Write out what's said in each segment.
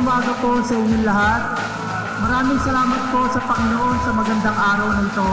umaga po sa inyong lahat. Maraming salamat po sa Panginoon sa magandang araw na ito.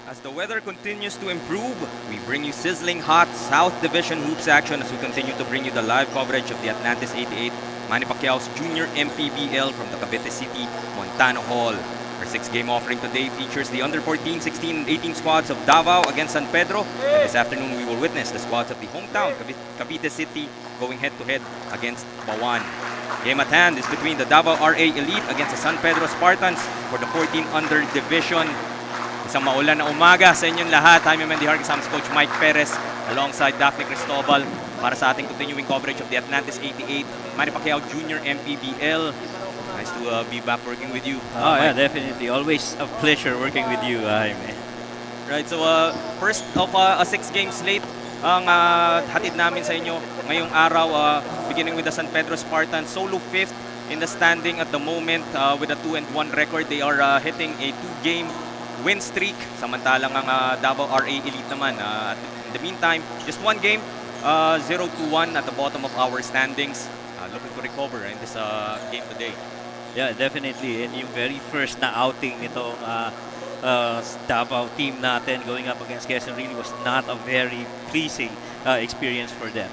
As the weather continues to improve, we bring you sizzling hot South Division hoops action as we continue to bring you the live coverage of the Atlantis 88 Manny Pacquiao's Junior MPBL from the Cavite City, Montano Hall. Our 6-game offering today features the under 14, 16, and 18 squads of Davao against San Pedro. And this afternoon, we will witness the squads of the hometown Cavite City going head-to-head against Bawan. Game at hand is between the Davao RA Elite against the San Pedro Spartans for the 14 under division. Isang maulan na umaga sa inyong lahat. I'm your Mendy Harkisams Coach Mike Perez alongside Daphne Cristobal para sa ating continuing coverage of the Atlantis 88 Manny Pacquiao Junior MPBL. Nice to be back working with you. Yeah, definitely. Always a pleasure working with you, Jaime. Right, so first of a 6-game slate ang hatid namin sa inyo ngayong araw, beginning with the San Pedro Spartans, solo 5th in the standing at the moment with a 2-1 record. They are hitting a 2-game win streak, samantalang ang Davao RA Elite naman. In the meantime, just 1 game, 0-1 at the bottom of our standings. Looking to recover in this game today. Yeah, definitely. And yung very first na outing nitong Davao team natin going up against Quezon really was not a very pleasing experience for them.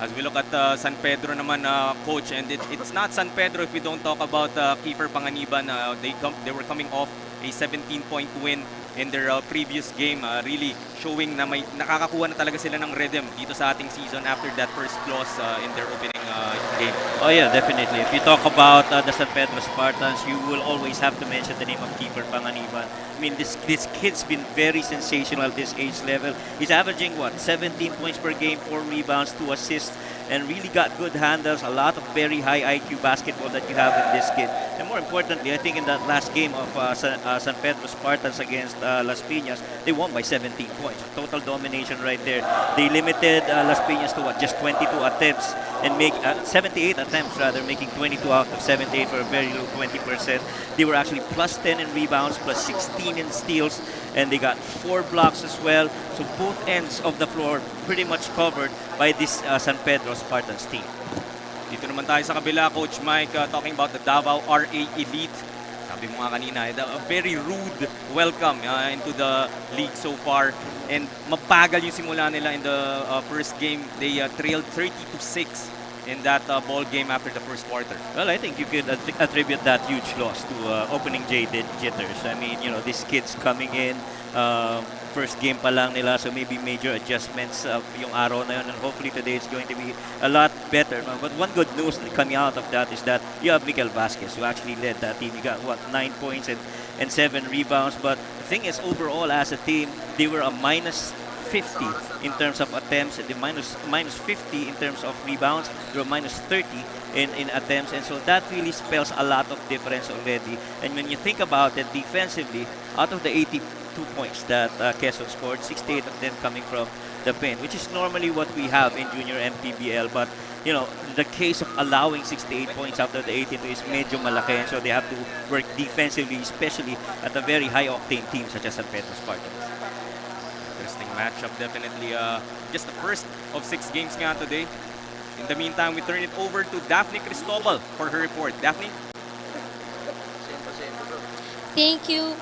As we look at San Pedro naman, Coach, and it's not San Pedro if we don't talk about Kiefer Panganiban. They were coming off a 17-point win in their previous game, really showing na may nakakakuha na talaga sila ng rhythm dito sa ating season after that first loss in their opening game. Oh yeah, definitely. If you talk about the San Pedro Spartans, you will always have to mention the name of Kiefer Panganiban. I mean, this kid's been very sensational at this age level. He's averaging, what, 17 points per game, 4 rebounds, 2 assists, and really got good handles, a lot of very high IQ basketball that you have in this kid. And more importantly, I think in that last game of San Pedro Spartans against Las Piñas, they won by 17 points. Total domination right there. They limited Las Piñas to what, just 22 attempts and make 78 attempts rather, making 22 out of 78 for a very low 20%. They were actually plus 10 in rebounds, plus 16 in steals, and they got 4 blocks as well. So both ends of the floor pretty much covered by this San Pedro Spartans team. Dito naman tayo sa kabila, Coach Mike, talking about the Davao RA Elite. Sabi mo nga kanina, a very rude welcome into the league so far. And mabagal yung simula nila in the first game. They trailed 30-6 in that ball game after the first quarter. Well, I think you could attribute that huge loss to opening jitters. I mean, you know, these kids coming in, first game pa lang nila, so maybe major adjustments yung araw na yun, and hopefully today it's going to be a lot better. But one good news coming out of that is that you have Mikel Vasquez, who actually led that team. He got, what, 9 points and 7 rebounds. But the thing is, overall, as a team, they were a minus 50 in terms of attempts, and the minus 50 in terms of rebounds. They were minus 30 in attempts, and so that really spells a lot of difference already. And when you think about it defensively, out of the 82 points that Quezon scored, 68 of them coming from the paint, which is normally what we have in junior MPBL. But you know, the case of allowing 68 points after the 82 is medyo malaki, and so they have to work defensively, especially at a very high-octane team such as San Pedro Spartans. Interesting matchup, definitely. Just the first of 6 games nga today. In the meantime, we turn it over to Daphne Cristobal for her report. Daphne? Thank you,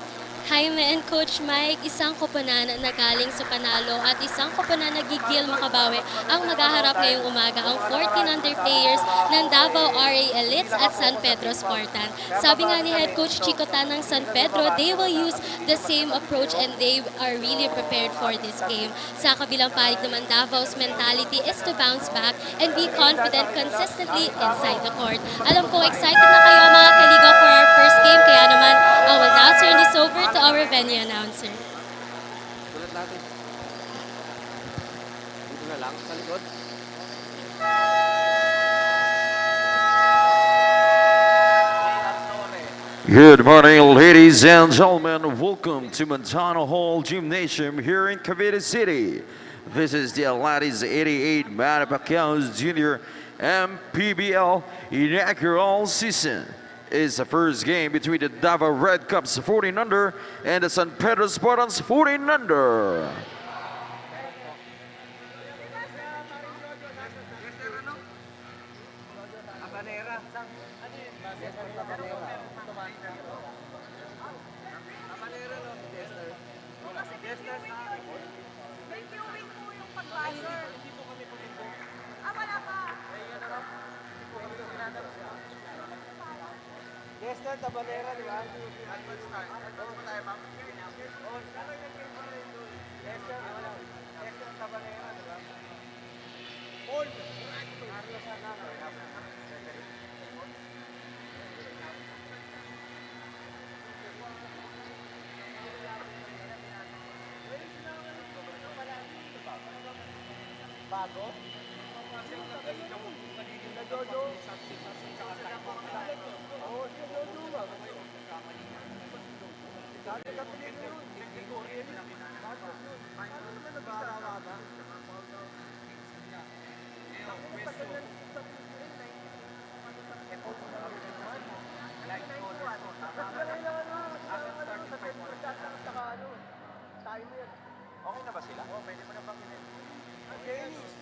Jaime and Coach Mike. Isang koponan na galing sa panalo at isang koponan na gigil makabawi ang maghaharap ngayong umaga ang 14 under players ng Davao RA Elites at San Pedro Spartan. Sabi nga ni Head Coach Chico Tan ng San Pedro, they will use the same approach and they are really prepared for this game. Sa kabilang panig naman, Davao's mentality is to bounce back and be confident consistently inside the court. Alam ko, excited na kayo mga kaligaw for our first game, kaya naman I will now turn this over to our venue announcer. Sulat natin. Dito na lang, sa likod. Good morning, ladies and gentlemen. Welcome to Montano Hall Gymnasium here in Cavite City. This is the Atlantis 88 Manny Pacquiao's Junior MPBL Inaugural season. It's the first game between the Davao Red Cups 14 under and the San Pedro Spartans 14 under. Esther Tabanera, di ba? Esther Tabanera, di ba? Paul! Bago? Okay na ba sila? Oo, pwede mo na bang Dennis!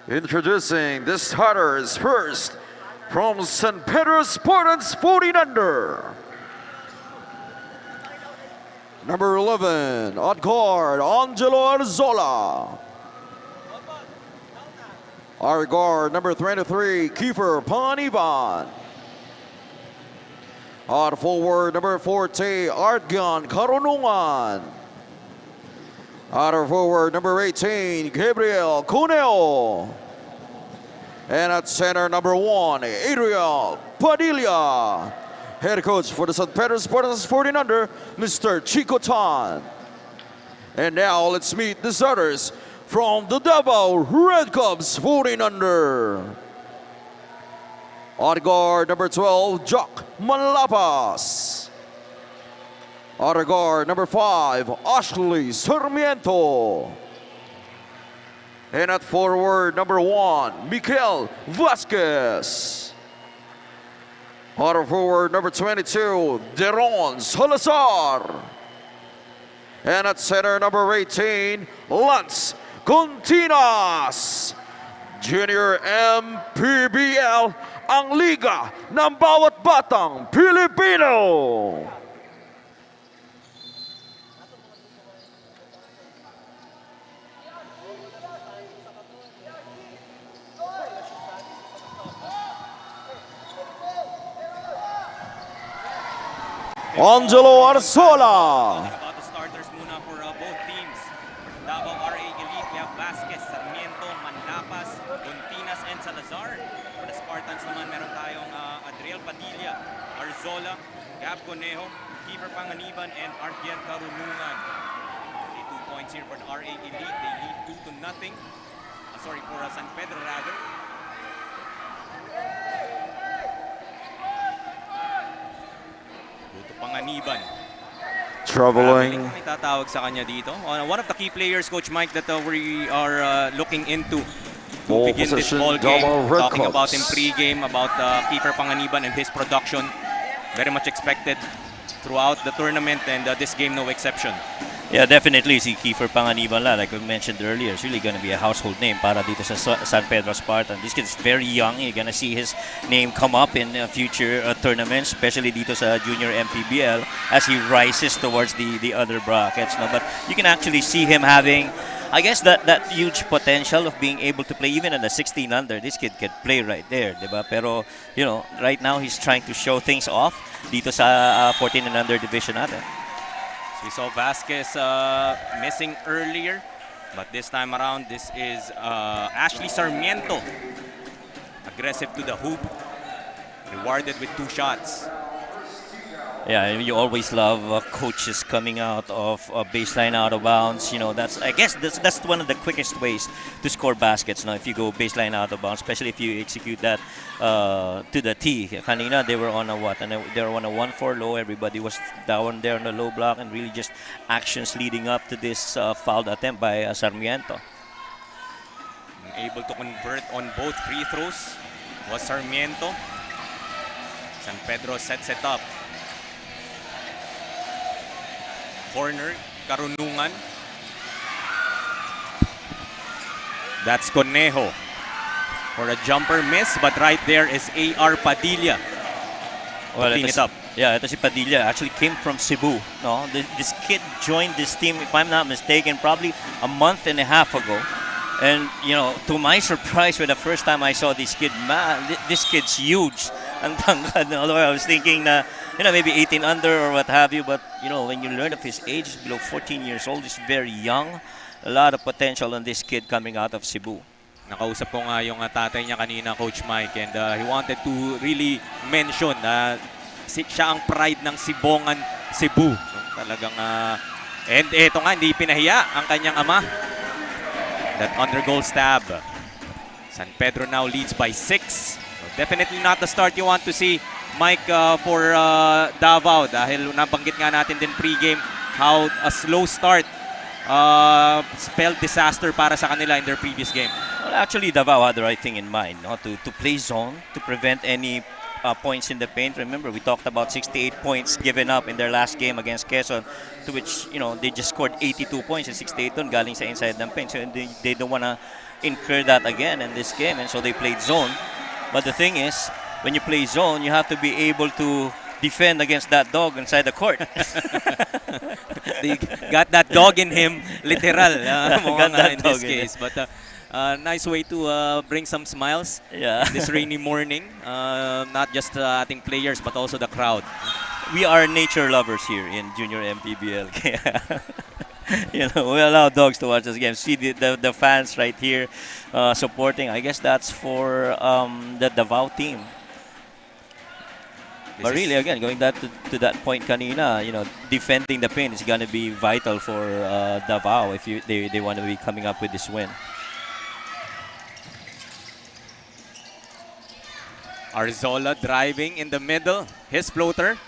Introducing the starters first from San Pedro Spartans 14 under. Number 11, on guard, Angelo Arzola. Our guard, number 23, Kiefer Panivan. On forward, number 40, Artgan Karunungan. Outer forward, number 18, Gabriel Cuneo. And at center, number 1, Adriel Padilla. Head coach for the San Pedro Spartans 14 under, Mr. Chico Tan. And now let's meet the starters from the Davao Red Cubs 14 under. On guard number 12, Jock Malapas. On guard number 5, Ashley Sarmiento. And at forward number 1, Mikel Vasquez. On forward number 22, Deron Salazar. And at center number 18, Lance Continas. Junior MPBL, ang liga ng bawat batang Pilipino. Angelo Arzola. About the starters muna for both teams. Davao RA Elite, we have Vasquez, Sarmiento, Manlapas, Continas, and Salazar. For the Spartans naman, meron tayong Adriel Padilla, Arzola, Gab Conejo, Kiefer Panganiban, and Arjen Karunungan. Okay, 2 points here for the RA Elite. They lead 2-0. Sorry, for San Pedro rather. Go to Panganiban. Traveling. May tatawag sa kanya dito. One of the key players, Coach Mike, that we are looking into to Ball begin this possession, ball game. Davao Red Talking about Cubs. him pre-game, about Kiefer Panganiban and his production. Very much expected throughout the tournament, and this game no exception. Yeah, definitely si Kiefer Panganiban like we mentioned earlier, is really going to be a household name para dito sa San Pedro Spartan. This kid's very young. You're going to see his name come up in future tournaments, especially dito sa Junior MPBL as he rises towards the other brackets. No? But you can actually see him having, I guess, that huge potential of being able to play even in the 16 under. This kid can play right there, diba? Pero, you know, right now he's trying to show things off dito sa 14 and under division natin. We saw Vasquez missing earlier, but this time around, this is Ashley Sarmiento. Aggressive to the hoop, rewarded with 2 shots. Yeah, you always love coaches coming out of baseline out of bounds. You know, I guess that's one of the quickest ways to score baskets. Now, if you go baseline out of bounds, especially if you execute that to the T. Kanina, they were on a what? And they were on a 1-4 low. Everybody was down there on the low block, and really just actions leading up to this fouled attempt by Sarmiento. Able to convert on both free throws was Sarmiento. San Pedro sets it up. Corner, Karunungan. That's Conejo for a jumper miss, but right there is A.R. Padilla. Well, clean it up. Yeah, ito si Padilla actually came from Cebu. No, this kid joined this team, if I'm not mistaken, probably a month and a half ago. And, you know, to my surprise, for the first time I saw this kid, man, this kid's huge. And although I was thinking na, you know, maybe 18 under or what have you, but, you know, when you learn of his age, he's below 14 years old, he's very young. A lot of potential on this kid coming out of Cebu. Nakausap ko nga yung tatay niya kanina, Coach Mike, and he wanted to really mention na siya ang pride ng Sibongan, Cebu. Talagang, and eto nga, hindi pinahiya ang kanyang ama. That under-goal stab. San Pedro now leads by 6. So definitely not the start you want to see, Mike, for Davao. Dahil nabanggit nga natin din pre-game how a slow start spelled disaster para sa kanila in their previous game. Well, actually, Davao had the right thing in mind, no? To play zone, to prevent any points in the paint. Remember, we talked about 68 points given up in their last game against Quezon, to which, you know, they just scored 82 points and 68 dun galing sa inside ng paint. So they don't want to incur that again in this game, and so they played zone. But the thing is, when you play zone, you have to be able to defend against that dog inside the court. They got that dog in him, literal, Got that in dog this in case. But nice way to bring some smiles this rainy morning. Not just ating players, but also the crowd. We are nature lovers here in Junior MPBL. You know, we allow dogs to watch this game. See the fans right here supporting. I guess that's for the Davao team. But really, again, going back to that point kanina, defending the pin is going to be vital for Davao if they want to be coming up with this win. Arzola driving in the middle. His floater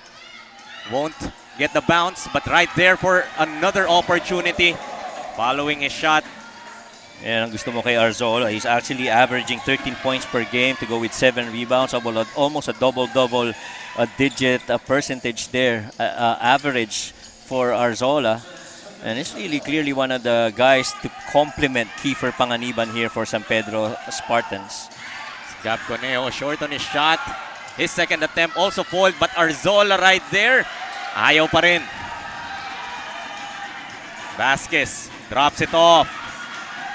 won't get the bounce, but right there for another opportunity following his shot. And ang gusto mo kay Arzola, he's actually averaging 13 points per game to go with 7 rebounds, almost a double-double digit percentage there, average for Arzola. And it's really clearly one of the guys to complement Kiefer Panganiban here for San Pedro Spartans. Gab Coneo short on his shot. His second attempt also foiled, but Arzola right there. Ayaw pa rin. Vasquez drops it off.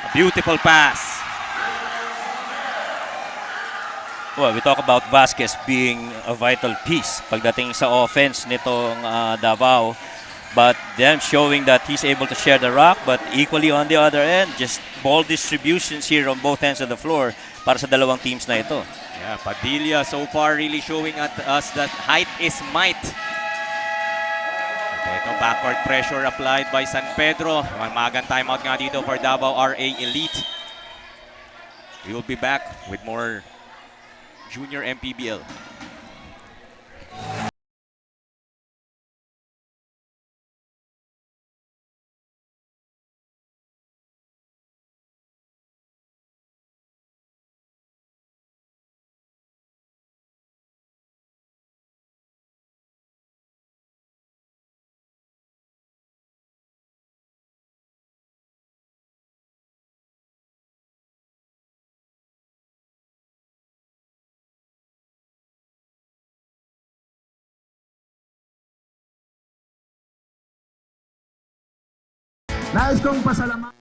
A beautiful pass. Well, we talk about Vasquez being a vital piece pagdating sa offense nitong Davao. But them showing that he's able to share the rock, but equally on the other end, just ball distributions here on both ends of the floor para sa dalawang teams na ito. Yeah, Padilla so far really showing at us that height is might. Ito, backward pressure applied by San Pedro. Magang timeout nga dito for Davao RA Elite. We will be back with more Junior MPBL. Nais kong pasalamatan.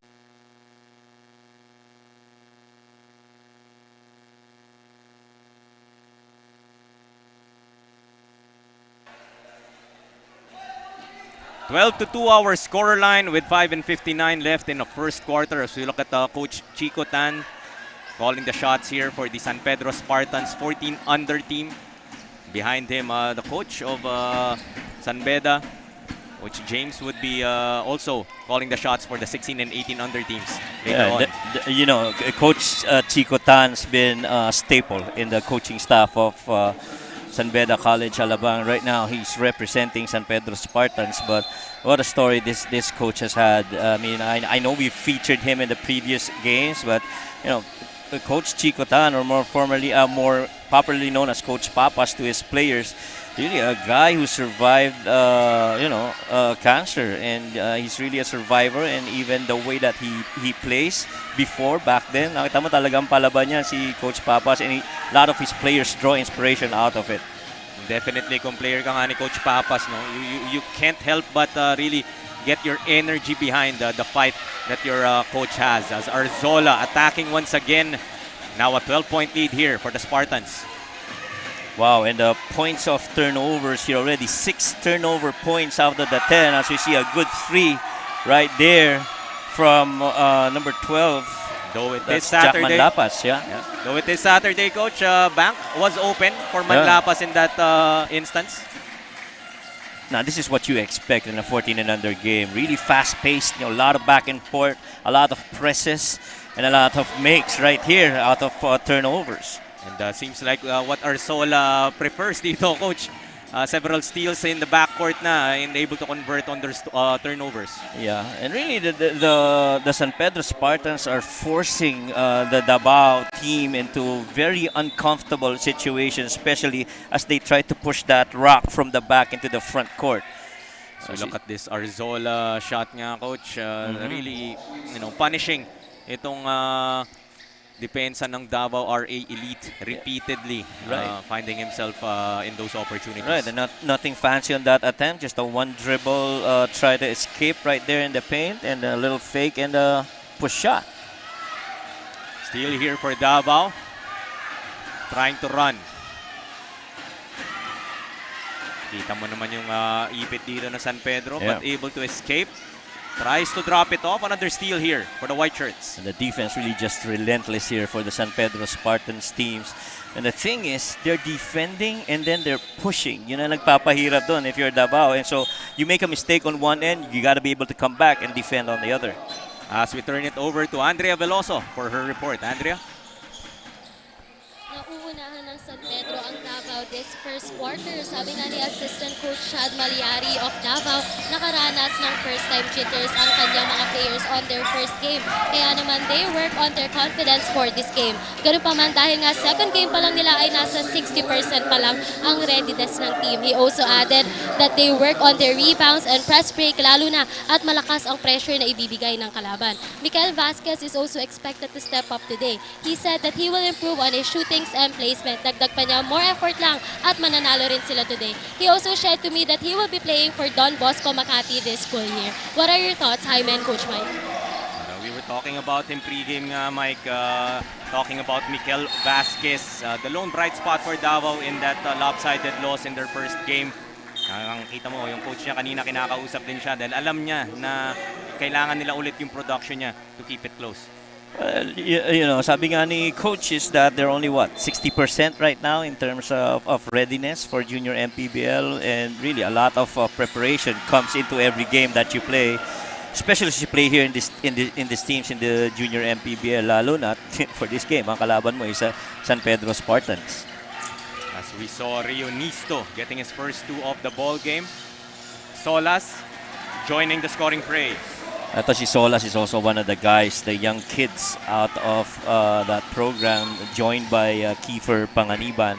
To 2 our scoreline with 5:59 left in the first quarter as we look at Coach Chico Tan calling the shots here for the San Pedro Spartans 14 under team. Behind him, the coach of San Beda, Coach James, would be also calling the shots for the 16 and 18 under teams. Coach Chico Tan's been a staple in the coaching staff of San Beda College Alabang. Right now, he's representing San Pedro Spartans, but what a story this coach has had. I know we featured him in the previous games, but Coach Chico Tan, or more popularly known as Coach Papas to his players, really a guy who survived, cancer, and he's really a survivor. And even the way that he plays back then, nakita mo talagang palaban niya si Coach Papas, and a lot of his players draw inspiration out of it. Definitely, kung player ka nga ni Coach Papas, no, you can't help but really get your energy behind the fight that your coach has. As Arzola attacking once again. Now a 12-point lead here for the Spartans. Wow, and the points of turnovers here already. 6 turnover points out of the 10, as we see a good 3 right there from number 12. Though it is Jack Saturday. Manlapas, yeah. Though it is Saturday, Coach, bank was open for Manlapas in that instance. Now, this is what you expect in a 14 and under game. Really fast-paced, a lot of back and forth, a lot of presses, and a lot of makes right here out of turnovers. And seems like what Arzola prefers dito, Coach. Several steals in the backcourt na and able to convert on their turnovers. Yeah, and really the San Pedro Spartans are forcing the Davao team into very uncomfortable situations, especially as they try to push that rock from the back into the front court. So look at this Arzola shot nga, Coach. Really, punishing itong depensa ng Davao RA Elite repeatedly, finding himself in those opportunities. Right, and nothing fancy on that attempt, just a one dribble, try to escape right there in the paint, and a little fake and a push shot. Still here for Davao, trying to run. Kita mo naman yung ipit dito na San Pedro, but able to escape. Tries to drop it off. Another steal here for the white shirts. And the defense really just relentless here for the San Pedro Spartans teams. And the thing is, they're defending and then they're pushing. Yun ang nagpapahirap doon if you're Davao. And so you make a mistake on one end, you got to be able to come back and defend on the other. As we turn it over to Andrea Veloso for her report. Andrea? Nauunahan ng San Pedro ang Davao this first quarter. Sabi nga ni Assistant Coach Chad Maliari of Davao, nakaranas ng first-time jitters ang kanyang mga players on their first game. Kaya naman they work on their confidence for this game. Ganun pa man dahil nga second game pa lang nila ay nasa 60% pa lang ang readiness ng team. He also added that they work on their rebounds and press break lalo na at malakas ang pressure na ibibigay ng kalaban. Mikel Vasquez is also expected to step up today. He said that he will improve on his shootings and placement. Dagdag pa niya, more effort lang at mananalo rin sila today. He also shared to me that he will be playing for Don Bosco Makati this school year. What are your thoughts, Jaime and Coach Mike? We were talking about him pregame, Mike. Talking about Mikel Vasquez, the lone bright spot for Davao in that lopsided loss in their first game. Ang kita mo, yung coach niya kanina kinakausap din siya dahil alam niya na kailangan nila ulit yung production niya to keep it close. Well, you know, sabi nga ni coach is that they're only 60% right now in terms of readiness for junior MPBL, and really a lot of preparation comes into every game that you play, especially if you play here in these teams in the junior MPBL, lalo na for this game ang kalaban mo is San Pedro Spartans. As we saw Rionisto getting his first 2 of the ball game. Solas joining the scoring fray. Ito si Solas is also one of the guys, the young kids out of that program, joined by Kiefer Panganiban.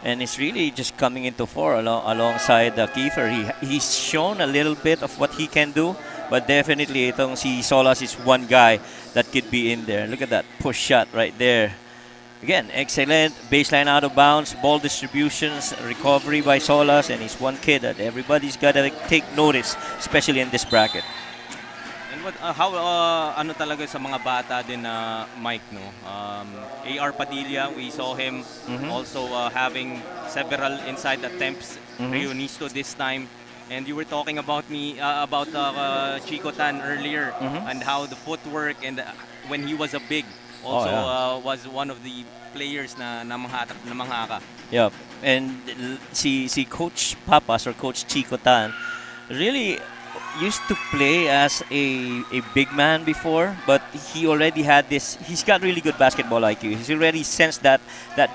And it's really just coming into fore alongside Kiefer. He's shown a little bit of what he can do, but definitely itong si Solas is one guy that could be in there. Look at that push shot right there. Again, excellent baseline out of bounds, ball distributions, recovery by Solas, and he's one kid that everybody's got to take notice, especially in this bracket. Ano talaga sa mga bata din na Mike, no? AR Padilla, we saw him also having several inside attempts. Rionisto this time. And you were talking about Chico Tan earlier and how the footwork and when he was a big also was one of the players na namangha. Yep. And si Coach Papas or Coach Chico Tan really used to play as a big man before, but he already had this. He's got really good basketball IQ. He's already sensed that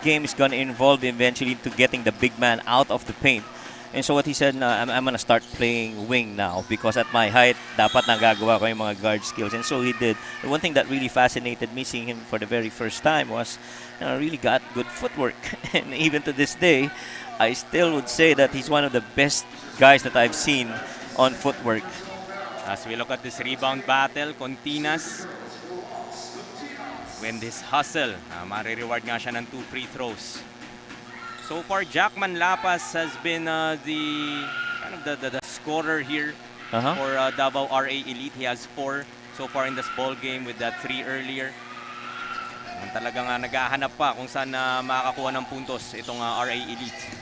game is going to involve eventually to getting the big man out of the paint. And so what he said, I'm going to start playing wing now because at my height, dapat nagagawa ko yung mga guard skills. And so he did. The one thing that really fascinated me seeing him for the very first time was really got good footwork. And even to this day, I still would say that he's one of the best guys that I've seen on footwork. As we look at this rebound battle, Continas, when this hustle, marireward nga siya ng 2 free throws. So far, Jackman Lapas has been the scorer here for Davao RA Elite. He has 4 so far in this ball game with that 3 earlier. Talagang naghahanap pa kung saan makakakuha ng puntos itong RA Elite.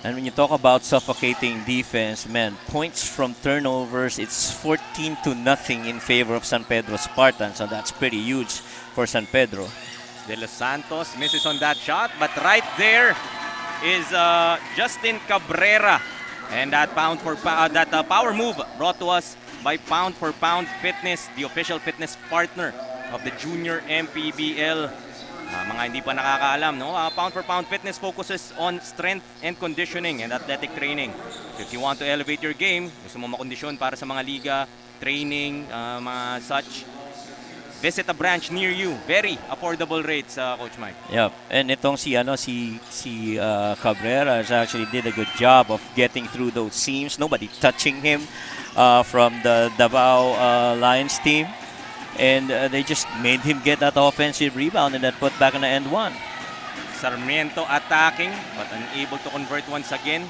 And when you talk about suffocating defense, man, points from turnovers, it's 14-0 in favor of San Pedro Spartans. So that's pretty huge for San Pedro. De Los Santos misses on that shot, but right there is Justin Cabrera. And that power move brought to us by Pound for Pound Fitness, the official fitness partner of the Junior MPBL. Mga hindi pa nakakaalam, no? Pound for Pound Fitness focuses on strength and conditioning and athletic training. So if you want to elevate your game, gusto mo makondisyon para sa mga liga, training, mga such, visit a branch near you. Very affordable rates, Coach Mike. Yep. And itong si Cabrera actually did a good job of getting through those seams. Nobody touching him from the Davao Lions team. And they just made him get that offensive rebound and that put back on the end one. Sarmiento attacking but unable to convert once again.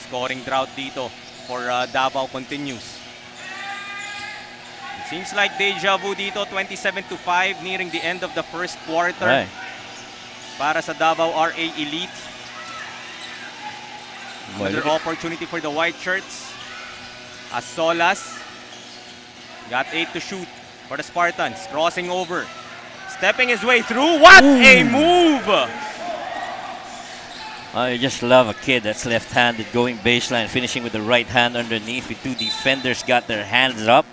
Scoring drought dito for Davao continues. It seems like deja vu dito, 27-5 nearing the end of the first quarter. Right. Para sa Davao RA Elite. Another opportunity for the white shirts. Solas Got 8 to shoot for the Spartans. Crossing over. Stepping his way through. What a move! I just love a kid that's left-handed going baseline, finishing with the right hand underneath with 2 defenders got their hands up.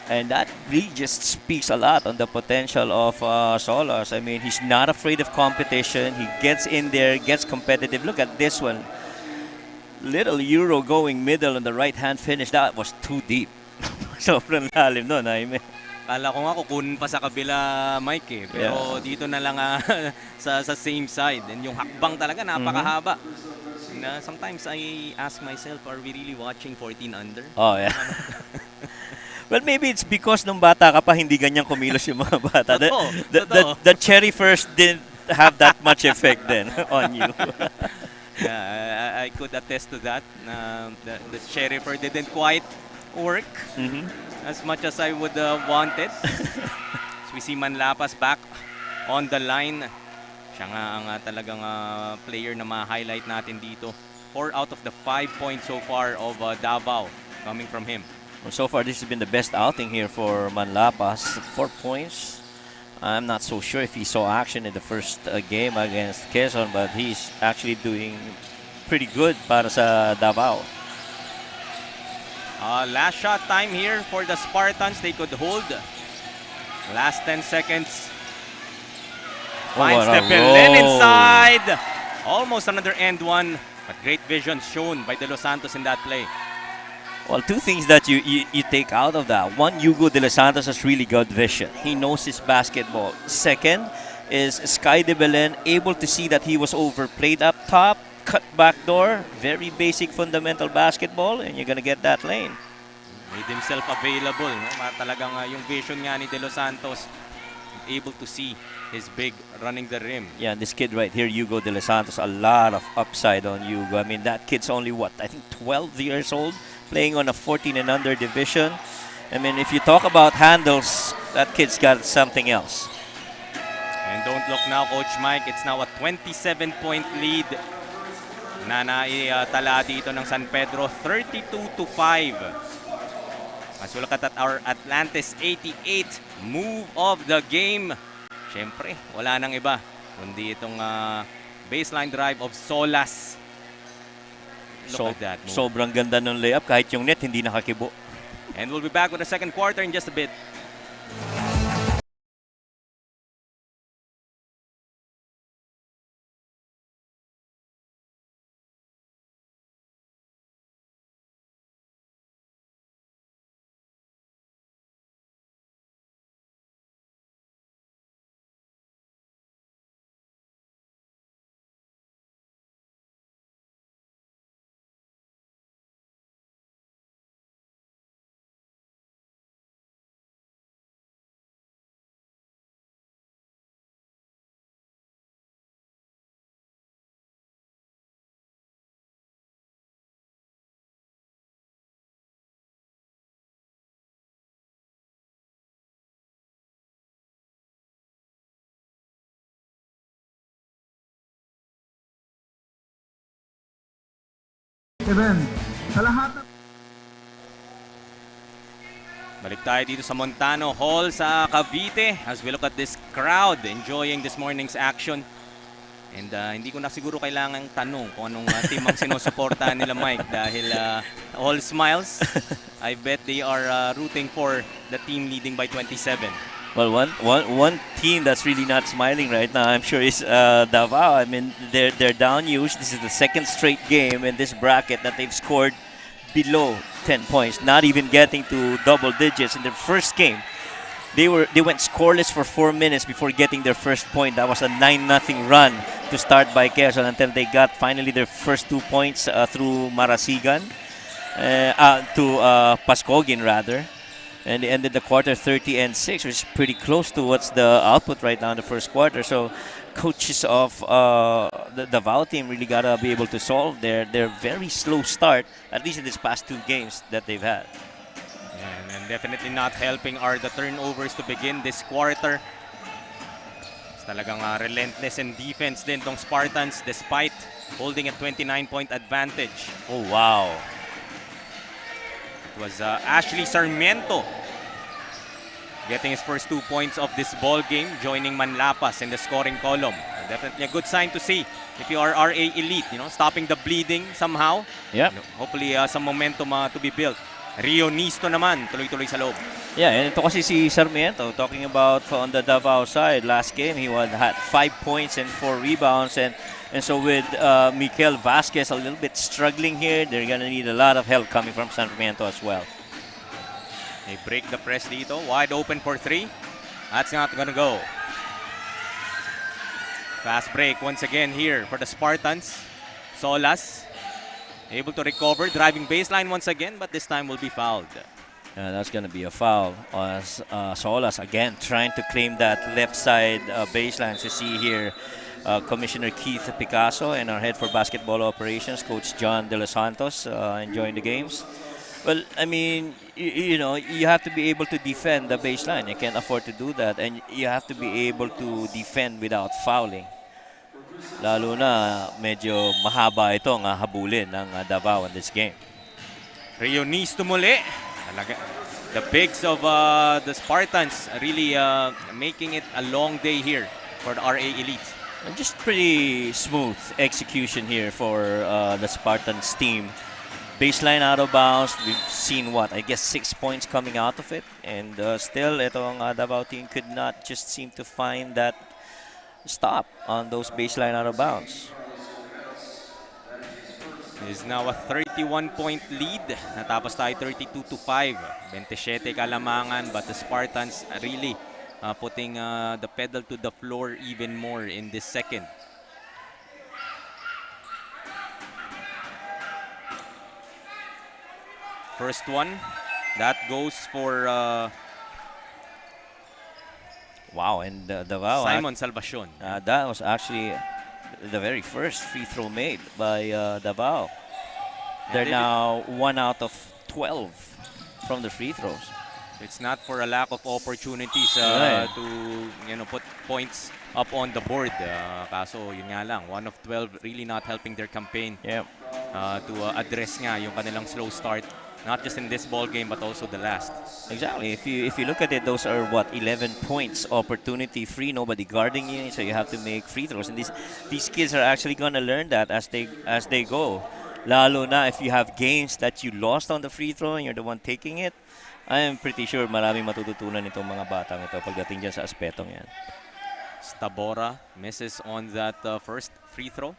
And that really just speaks a lot on the potential of Solas. I mean, he's not afraid of competition. He gets in there, gets competitive. Look at this one. Little Euro going middle on the right-hand finish. That was too deep. Sobrang lalim nun, Jaime. Kala ko nga kukunin pa sa kabila, Mike eh. Pero dito na lang sa same side. And yung hakbang talaga napakahaba. And, sometimes I ask myself, are we really watching 14 under? Oh, yeah. Well, maybe it's because nung bata ka pa, hindi ganyan kumilos yung mga bata. The cherry first didn't have that much effect then on you. Yeah, I could attest to that. The cherry first didn't quite work as much as I would wanted. So we see Manlapas back on the line. Siya nga ang talagang player na ma-highlight natin dito. 4 out of the 5 points so far of Davao coming from him. Well, so far, this has been the best outing here for Manlapas. 4 points. I'm not so sure if he saw action in the first game against Quezon, but he's actually doing pretty good para sa Davao. Last shot time here for the Spartans. They could hold. Last 10 seconds. Finds the Belen inside. Almost another end one. But great vision shown by De Los Santos in that play. Well, 2 things that you take out of that. One, Hugo De Los Santos has really good vision. He knows his basketball. Second is Sky De Belen able to see that he was overplayed up top, cut back door, very basic fundamental basketball, and you're gonna get that lane. Made himself available. No? Talagang yung vision nga ni De Los Santos, able to see his big running the rim. Yeah, this kid right here, Hugo De Los Santos, a lot of upside on Hugo. I mean, that kid's only, what, I think 12 years old, playing on a 14 and under division. I mean, if you talk about handles, that kid's got something else. And don't look now, Coach Mike. It's now a 27-point lead na naitala dito ng San Pedro, 32-5. As we look at our Atlantis 88 move of the game. Siyempre, wala nang iba kundi itong baseline drive of Solas. Look at that move. Sobrang ganda ng layup kahit yung net hindi nakakibo. And we'll be back with the second quarter in just a bit. Even, sa lahat ng Balik tayo dito sa Montano Hall sa Cavite as we look at this crowd enjoying this morning's action. And hindi ko na siguro kailangang tanong kung anong team ang sinusuportahan nila, Mike, dahil all smiles. I bet they are rooting for the team leading by 27. Well, one team that's really not smiling right now, I'm sure, is Davao. I mean, they're down used. This is the second straight game in this bracket that they've scored below 10 points, not even getting to double digits. In their first game, they went scoreless for 4 minutes before getting their first point. That was a 9-0 run to start by Quezon until they got finally their first 2 points through Marasigan, to Pascogin rather. And they ended the quarter 30-6, which is pretty close to what's the output right now in the first quarter. So coaches of the Davao team really got to be able to solve their very slow start, at least in these past 2 games that they've had. Yeah, and definitely not helping are the turnovers to begin this quarter. It's talagang relentless in defense din tong Spartans despite holding a 29-point advantage. Oh, wow. It was Ashley Sarmiento getting his first 2 points of this ball game, joining Manlapas in the scoring column. Definitely a good sign to see if you are RA Elite, stopping the bleeding somehow. Yep. Hopefully some momentum to be built. Rio Nisto naman, tuloy-tuloy sa loob. Yeah, and ito kasi si Sarmiento, talking about on the Davao side, last game he had 5 points and 4 rebounds, and so with Mikel Vasquez a little bit struggling here, they're gonna need a lot of help coming from Sarmiento as well. They break the press dito, wide open for 3. That's not gonna go. Fast break once again here for the Spartans. Solas able to recover, driving baseline once again, but this time will be fouled. That's going to be a foul as Solas again trying to claim that left side baseline. To see here Commissioner Keith Picasso and our head for basketball operations, Coach John De Los Santos, enjoying the games. Well, I mean, you have to be able to defend the baseline. You can't afford to do that, and you have to be able to defend without fouling. Lalo na medyo mahaba itong habulin ng Davao in this game. Rio Nisto muli. The bigs of the Spartans really making it a long day here for the RA Elite. And just pretty smooth execution here for the Spartans team. Baseline out of bounds. We've seen I guess 6 points coming out of it. And still, itong Davao team could not just seem to find that stop on those baseline out of bounds. It is now a 31-point lead. Natapos tayo 32-5. 27 kalamangan, but the Spartans really putting the pedal to the floor even more in this second. First one, that goes for wow, and Davao. Simon Salvacion. That was actually the very first free throw made by Davao. They're now 1 out of 12 from the free throws. It's not for a lack of opportunities Right. to put points up on the board. Kaso yun nga lang, 1 of 12 really not helping their campaign. Yep. To address nga yung kanilang slow start, not just in this ball game but also the last. Exactly. If you look at it, those are 11 points opportunity free, nobody guarding you, so you have to make free throws. And these kids are actually gonna learn that as they go. Lalo na if you have games that you lost on the free throw and you're the one taking it, I am pretty sure maraming matututunan itong mga batang ito pagdating dyan sa aspetong yan. Stabora misses on that first free throw.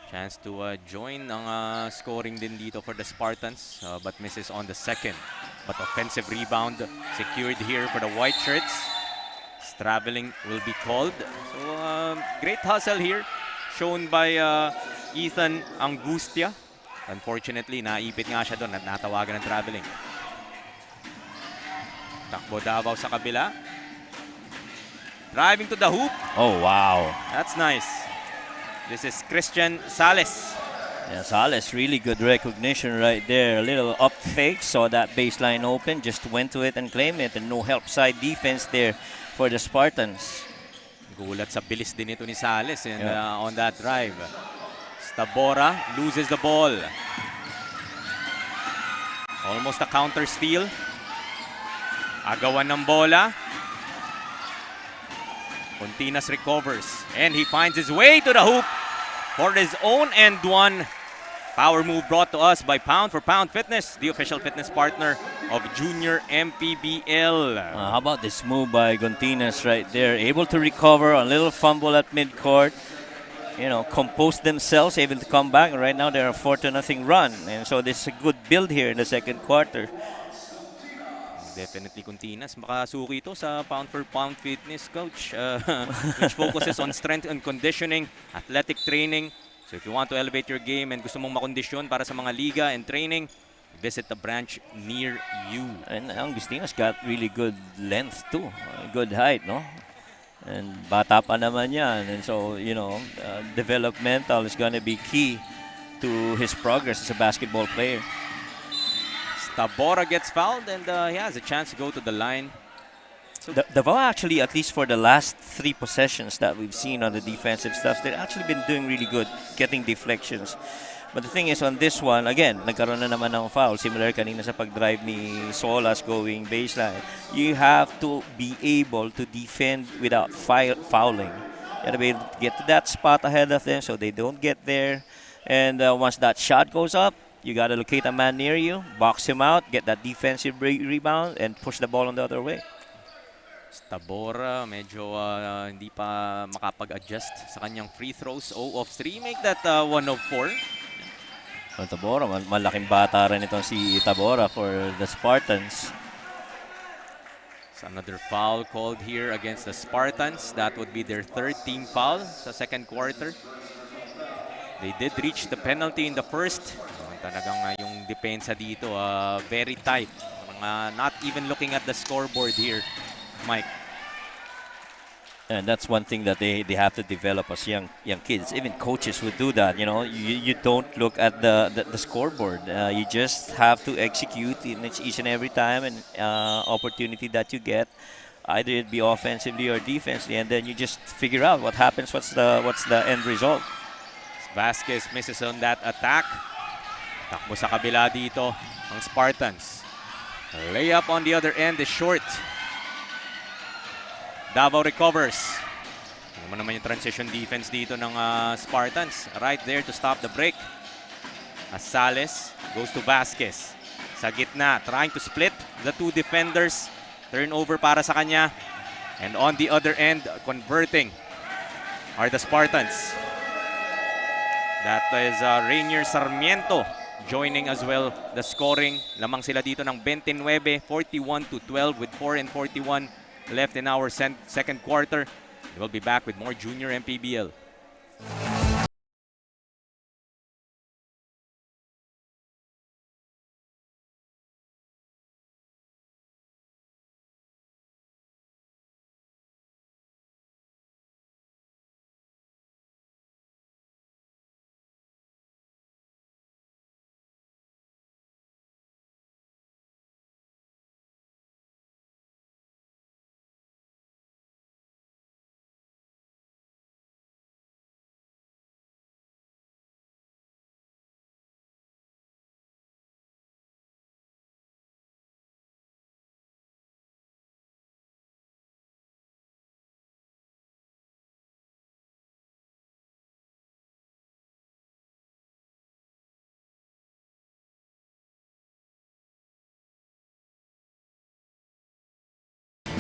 Chance to join ang scoring din dito for the Spartans, but misses on the second. But offensive rebound secured here for the white shirts. Traveling will be called. So great hustle here shown by Ethan Angustia. Unfortunately, naipit nga siya doon at natawagan ng traveling. Takbo Davao sa kabila. Driving to the hoop. Oh, wow. That's nice. This is Christian Sales. Yeah, Sales, really good recognition right there. A little up fake, saw that baseline open, just went to it and claimed it, and no help side defense there for the Spartans. Gulat sa bilis din ito ni Sales and on that drive. Stabora loses the ball. Almost a counter steal. Agawan ng bola. Continas recovers and he finds his way to the hoop for his own and one. Power move brought to us by Pound for Pound Fitness, the official fitness partner of Junior MPBL. How about this move by Continas right there? Able to recover, a little fumble at midcourt. Compose themselves, able to come back. Right now they're a 4-0 run. And so this is a good build here in the second quarter. Definitely Continas. Makasuki ito sa Pound for Pound Fitness, Coach, which focuses on strength and conditioning, athletic training. So if you want to elevate your game and gusto mong makondisyon para sa mga liga and training, visit a branch near you. And Angustinas got really good length too. Good height, no? And bata pa naman yan. And so, developmental is going to be key to his progress as a basketball player. Tabora gets fouled and he has a chance to go to the line. So Davao actually, at least for the last 3 possessions that we've seen on the defensive stuff, they've actually been doing really good, getting deflections. But the thing is, on this one, again, nagkaroon na naman ng foul. Similar kanina sa pag-drive ni Solas going baseline. You have to be able to defend without fouling. You gotta be able to get to that spot ahead of them so they don't get there. And once that shot goes up, you gotta locate a man near you, box him out, get that defensive rebound, and push the ball on the other way. Tabora medyo hindi pa makapag-adjust sa kanyang free throws. 0 of 3, make that 1 of 4. Well, Tabora, malaking bata rin itong si Tabora for the Spartans. So another foul called here against the Spartans. That would be their third team foul sa second quarter. They did reach the penalty in the first. Talagang yung depensa dito very tight. Not even looking at the scoreboard here, Mike. And that's one thing that they have to develop as young kids. Even coaches would do that. You know, you don't look at the scoreboard. You just have to execute in each and every time and opportunity that you get, either it be offensively or defensively, and then you just figure out what happens. What's the end result? Vasquez misses on that attack. Takbo sa kabila dito ang Spartans. Layup on the other end is short. Davao recovers. Tingnan naman yung transition defense dito ng Spartans. Right there to stop the break. Asales goes to Vasquez. Sa gitna, trying to split the two defenders. Turnover para sa kanya. And on the other end, converting are the Spartans. That is Rainier Sarmiento joining as well the scoring. Lamang sila dito ng 29, 41-12 with 4 and 41 left in our second quarter. We'll be back with more junior MPBL.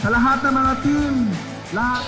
Sa lahat ng mga team, lahat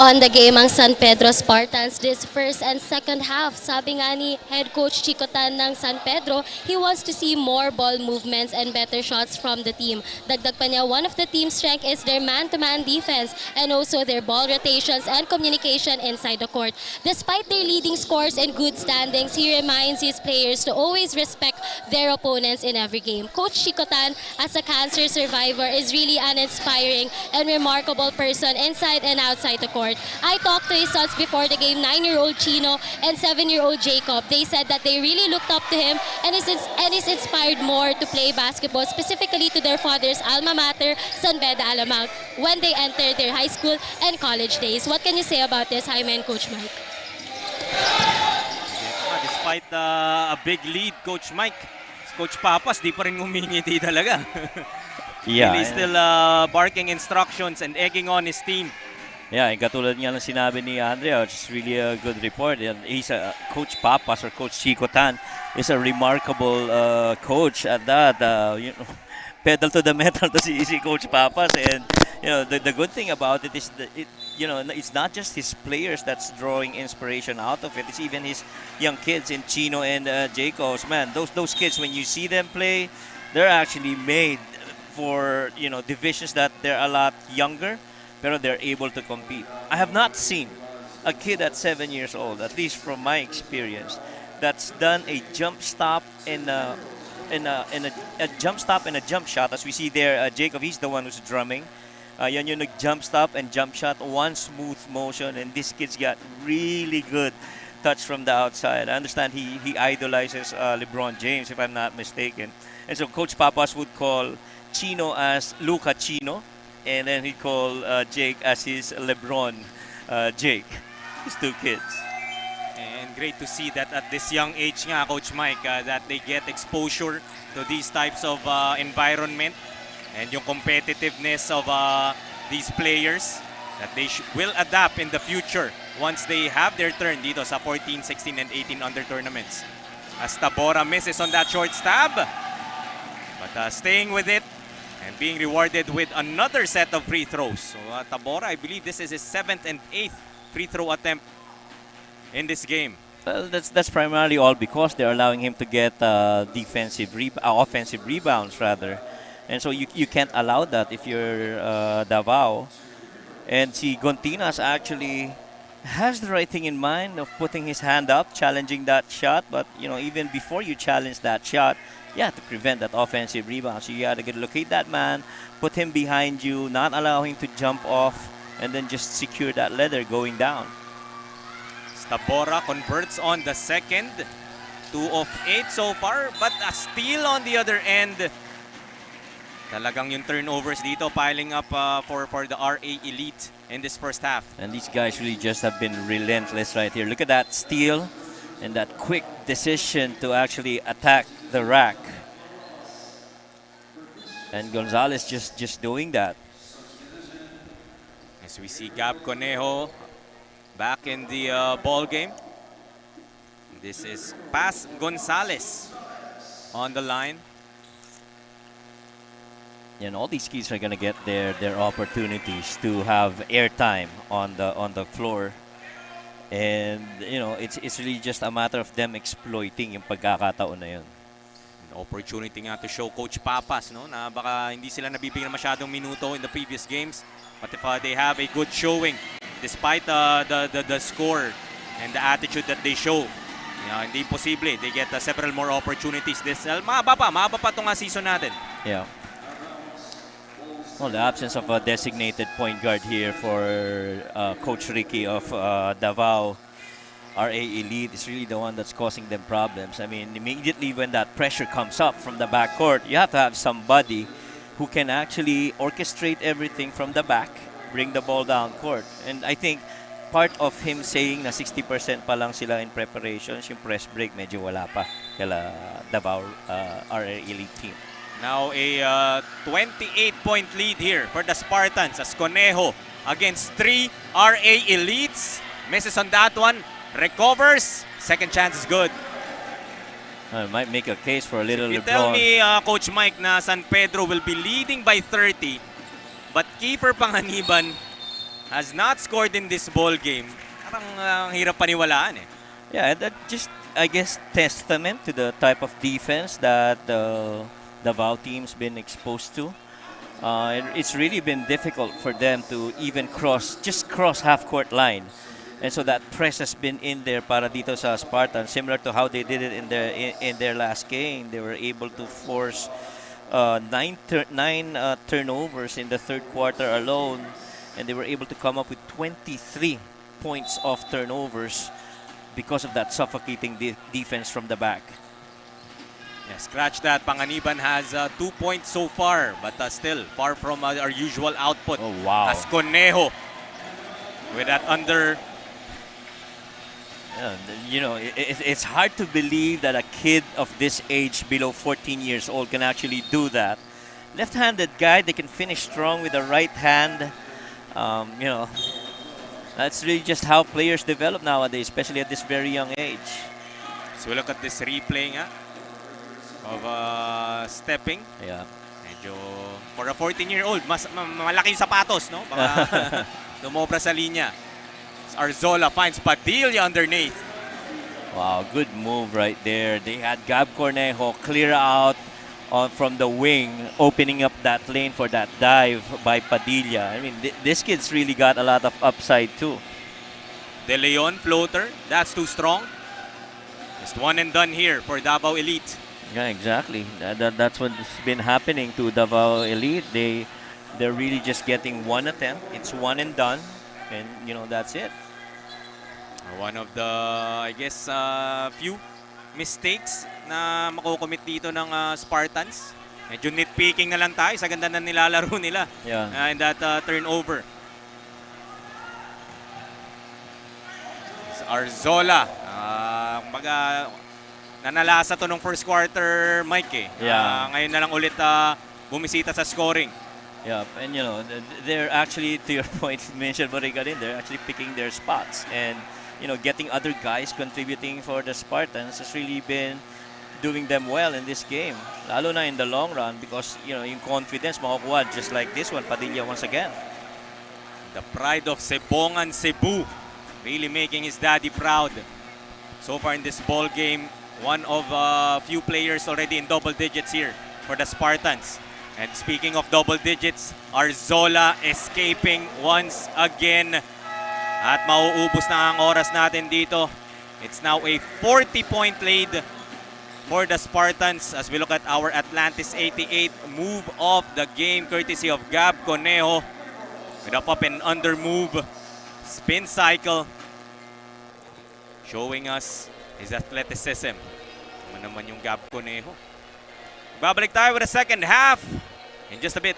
On the game ang San Pedro Spartans this first and second half. Sabi nga ni head coach Chicotan ng San Pedro, he wants to see more ball movements and better shots from the team. Dagdag pa niya, one of the team's strength is their man-to-man defense and also their ball rotations and communication inside the court. Despite their leading scores and good standings, he reminds his players to always respect their opponents in every game. Coach Chicotan, as a cancer survivor, is really an inspiring and remarkable person inside and outside the court. I talked to his sons before the game, 9-year-old Chino and 7-year-old Jacob. They said that they really looked up to him and is inspired more to play basketball, specifically to their father's alma mater, San Beda Alamang, when they enter their high school and college days. What can you say about this, Jaime and Coach Mike? Despite a big lead, Coach Mike, Coach Papas, di pa rin ngumingiti talaga. Yeah. He's still barking instructions and egging on his team. Yeah, katulad nga ng sinabi ni Andrea, which is really a good report. And he's a Coach Papas or Coach Chico Tan is a remarkable coach at that. You know, pedal to the metal to si Coach Papas. And you know, the good thing about it is that it's not just his players that's drawing inspiration out of it. It's even his young kids in Chino and Jacobs. Man, those kids, when you see them play, they're actually made for divisions that they're a lot younger, pero they're able to compete. I have not seen a kid at 7 years old, at least from my experience, that's done a jump stop and a jump stop and a jump shot. As we see there, Jacob, he's the one who's drumming. Yan yung nag-jump stop and jump shot, one smooth motion, and this kid's got really good touch from the outside. I understand he idolizes LeBron James, if I'm not mistaken. And so Coach Papas would call Chino as Luca Chino, and then he'd call Jake as his LeBron Jake. These two kids. great to see that at this young age nga, Coach Mike, that they get exposure to these types of environment and yung competitiveness of these players that they will adapt in the future once they have their turn dito sa 14, 16, and 18 under tournaments. As Tabora misses on that short stab, but staying with it and being rewarded with another set of free throws. So Tabora, I believe this is his 7th and 8th free throw attempt in this game. Well, that's primarily all because they're allowing him to get offensive rebounds rather, and so you can't allow that if you're Davao. And si Gontinas actually has the right thing in mind of putting his hand up, challenging that shot. But even before you challenge that shot, you have to prevent that offensive rebound. So you got to locate that man, put him behind you, not allow him to jump off, and then just secure that leather going down. Tabora converts on the second. 2 of 8 so far, but a steal on the other end. Talagang yung turnovers dito piling up for the RA Elite in this first half. And these guys really just have been relentless right here. Look at that steal and that quick decision to actually attack the rack. And Gonzalez just doing that. As we see Gab Conejo back in the ball game. This is Paz Gonzalez on the line. And all these kids are gonna get their opportunities to have airtime on the floor, and it's really just a matter of them exploiting yung pagkakataon na yun. An opportunity nga to show Coach Papas, no, na baka hindi sila nabibigyan masyadong minuto in the previous games, but if they have a good showing despite the score and the attitude that they show, hindi posible they get several more opportunities this mahaba pa tong season natin. Yeah. Well, the absence of a designated point guard here for Coach Ricky of Davao RA Elite is really the one that's causing them problems. I mean, immediately when that pressure comes up from the backcourt, you have to have somebody who can actually orchestrate everything from the back, bring the ball down court. And I think part of him saying na 60% pa lang sila in preparations, yung press break medyo wala pa kala Davao RA Elite team. Now a 28-point lead here for the Spartans as Conejo against 3 RA Elites. Misses on that one, recovers, second chance is good. Might make a case for a little You LeBron. tell me, Coach Mike, na San Pedro will be leading by 30, but Kiefer Panganiban has not scored in this ball game. Parang hirap paniwalaan eh. Yeah, that just, I guess, testament to the type of defense that the Davao team's been exposed to. It's really been difficult for them to even cross half-court line. And so that press has been in there para dito sa Spartan, similar to how they did it in their last game. They were able to force 9 turnovers in the third quarter alone, and they were able to come up with 23 points of turnovers because of that suffocating defense from the back. Yeah, scratch that. Panganiban has 2 points so far, but still far from our usual output. Oh, wow. As Conejo with that under. It's hard to believe that a kid of this age, below 14 years old, can actually do that. Left-handed guy, they can finish strong with the right hand. That's really just how players develop nowadays, especially at this very young age. So we look at this replay nga of stepping. Yeah. Medyo for a 14-year-old, malaki yung sapatos, no? Baka dumobra sa linya. Arzola finds Padilla underneath. Wow, good move right there. They had Gab Cornejo clear out from the wing, opening up that lane for that dive by Padilla. I mean, this kid's really got a lot of upside too. De Leon floater, that's too strong. Just one and done here for Davao Elite. Yeah, exactly. That's what's been happening to Davao Elite. They're really just getting one attempt. It's one and done, and that's it. One of the, I guess, few mistakes na makukomit dito ng Spartans. Medyo nitpicking na lang tayo sa ganda na nilalaro nila. Yeah. In that turnover. Arzola Kumbaga, nanalasa to nung first quarter, Mike eh. Yeah. Ngayon na lang ulit bumisita sa scoring. Yeah, and you know, they're actually, to your point, mentioned mo rin kanina, they're actually picking their spots. And, you know, getting other guys contributing for the Spartans has really been doing them well in this game. Lalo na in the long run because, you know, yung confidence makukuha just like this one, Padilla once again. The pride of Sebongan Cebu, really making his daddy proud. So far in this ball game, one of few players already in double digits here for the Spartans. And speaking of double digits, Arzola escaping once again. At mauubos na ang oras natin dito. It's now a 40-point lead for the Spartans as we look at our Atlantis 88 move of the game courtesy of Gab Conejo with a pop and under move, spin cycle, showing us his athleticism. Ano naman yung Gab Conejo. Babalik tayo with the second half in just a bit.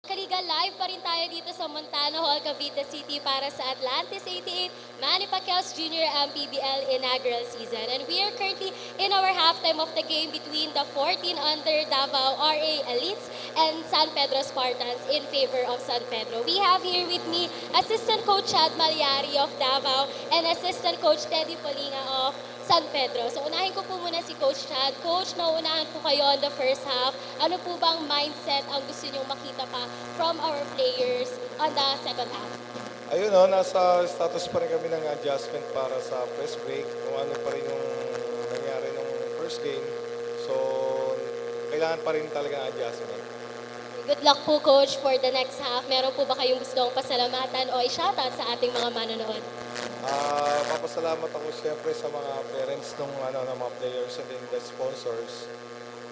Kaliga, live pa rin tayo dito sa Montano Hall, Cavite City para sa Atlantis 88 Manny Pacquiao's Junior MPBL Inaugural Season. And we are currently in our halftime of the game between the 14 under Davao RA Elites and San Pedro Spartans in favor of San Pedro. We have here with me Assistant Coach Chad Malyari of Davao and Assistant Coach Teddy Polinga of San Pedro. So unahin ko po muna si Coach Chad. Coach, nauunahan po kayo on the first half. Ano po bang mindset ang gusto nyong makita pa from our players on the second half? Ayun o, nasa status pa rin kami ng adjustment para sa press break. Kung ano pa rin yung nangyari nung first game. So, kailangan pa rin talaga adjustment. Good luck po, Coach, for the next half. Meron po ba kayong gustong pasalamatan o i-shoutout sa ating mga manonood? Papasalamat ako siyempre sa mga parents ng mga players and then the sponsors.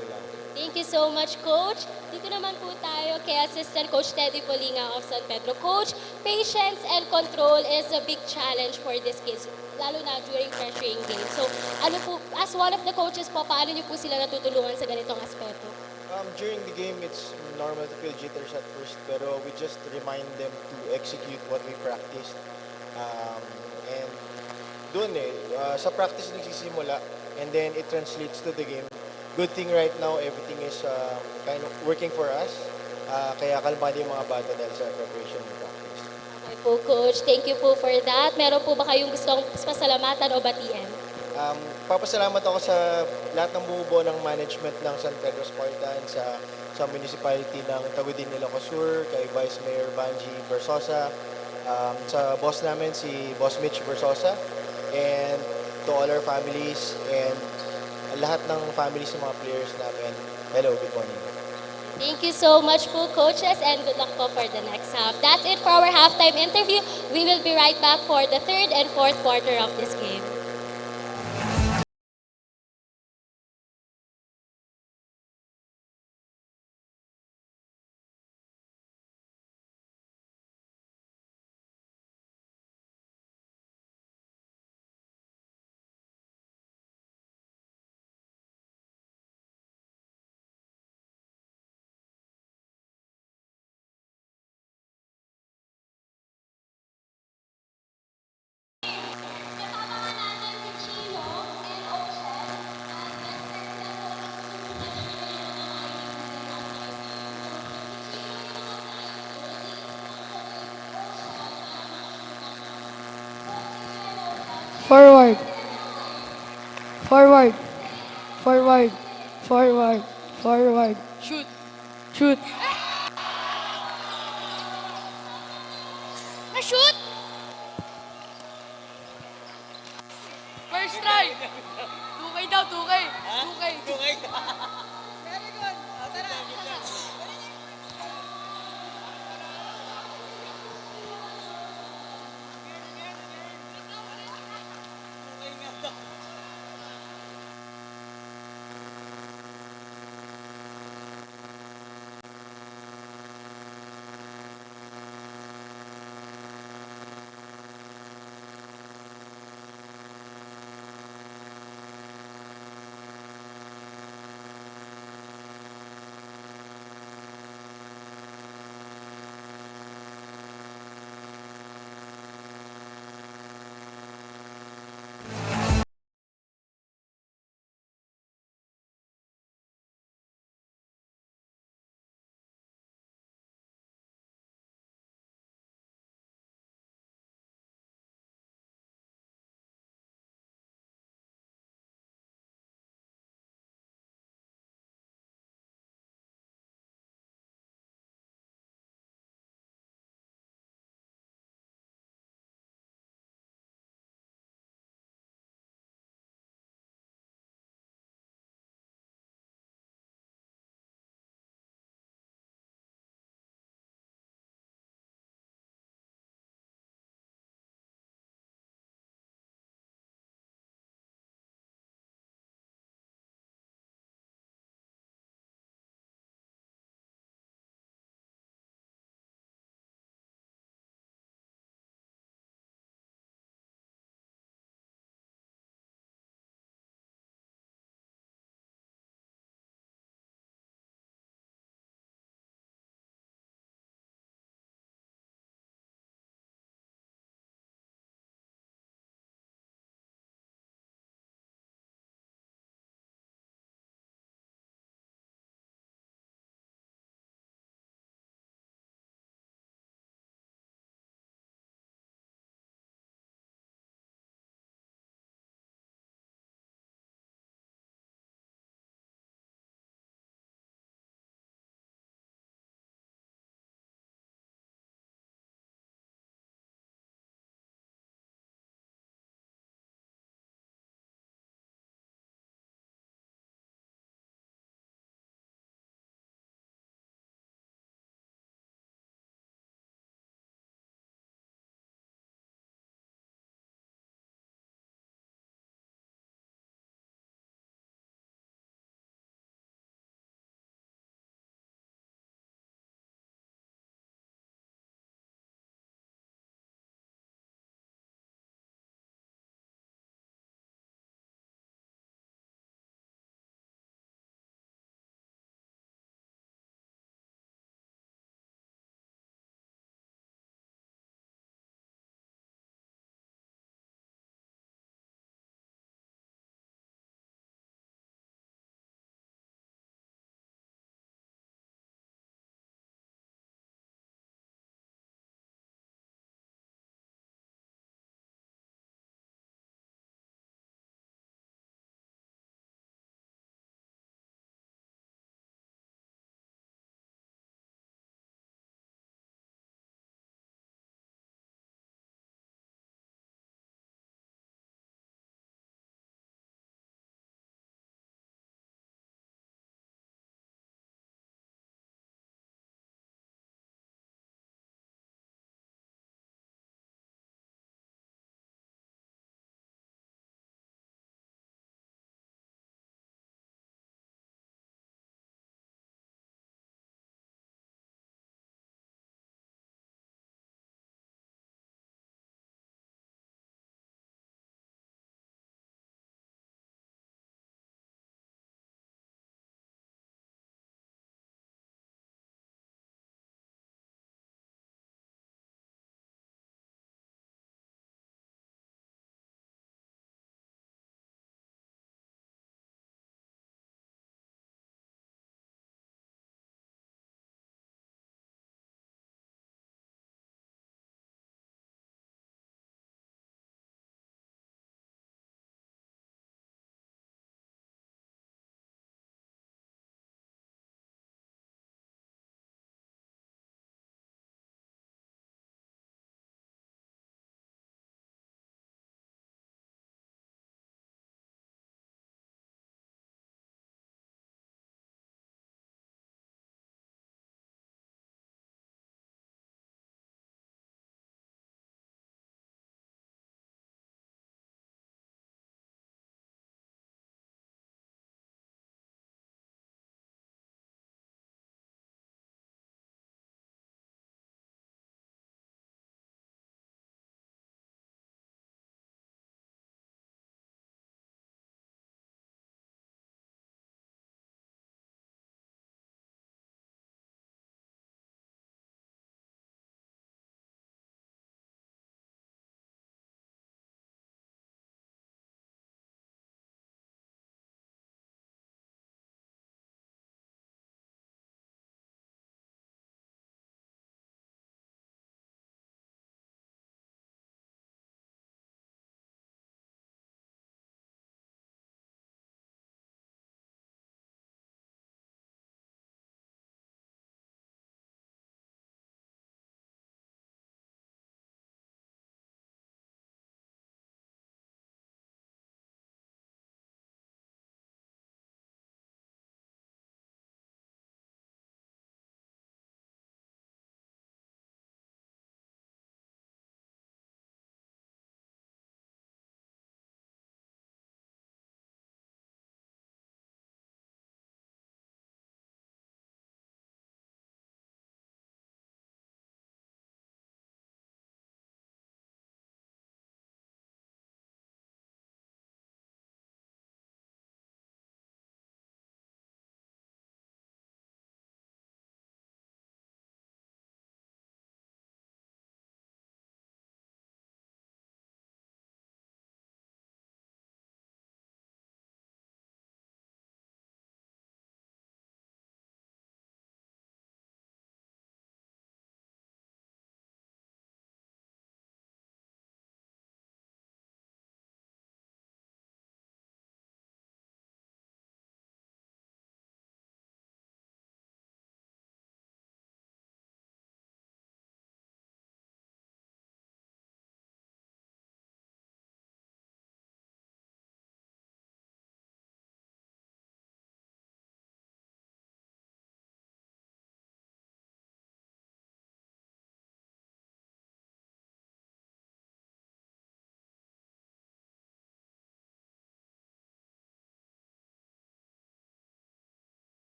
Kailangan. Thank you so much, Coach. Dito naman po tayo kay Assistant Coach Teddy Polinga of San Pedro. Coach, patience and control is a big challenge for these kids, lalo na during pressuring games. So, ano po, as one of the coaches po, paano niyo po sila natutulungan sa ganitong aspeto? During the game, it's normal to feel jitters at first, pero we just remind them to execute what we practiced. And doon sa practice nagsisimula, and then it translates to the game. Good thing right now, everything is kind of working for us. Kaya kalmado yung mga bata dahil sa preparation and practice. Okay po, Coach. Thank you po for that. Meron po ba kayong gustong pasalamatan o batiin? Papasalamat ako sa lahat ng bumubuo ng management ng San Pedro Spartans, sa municipality ng Tagudin Ilocos Sur, kay Vice Mayor Banji Versosa, sa boss namin si Boss Mitch Versosa, and to all our families and lahat ng families ng mga players namin. Hello, good morning. Thank you so much po, coaches, and good luck po for the next half. That's it for our halftime interview. We will be right back for the third and fourth quarter of this game. Forward. Forward. Forward. Forward. Forward. Shoot. Shoot. Na-shoot! First try. 2K daw, 2K. 2K. 2K. Very good. O, tara.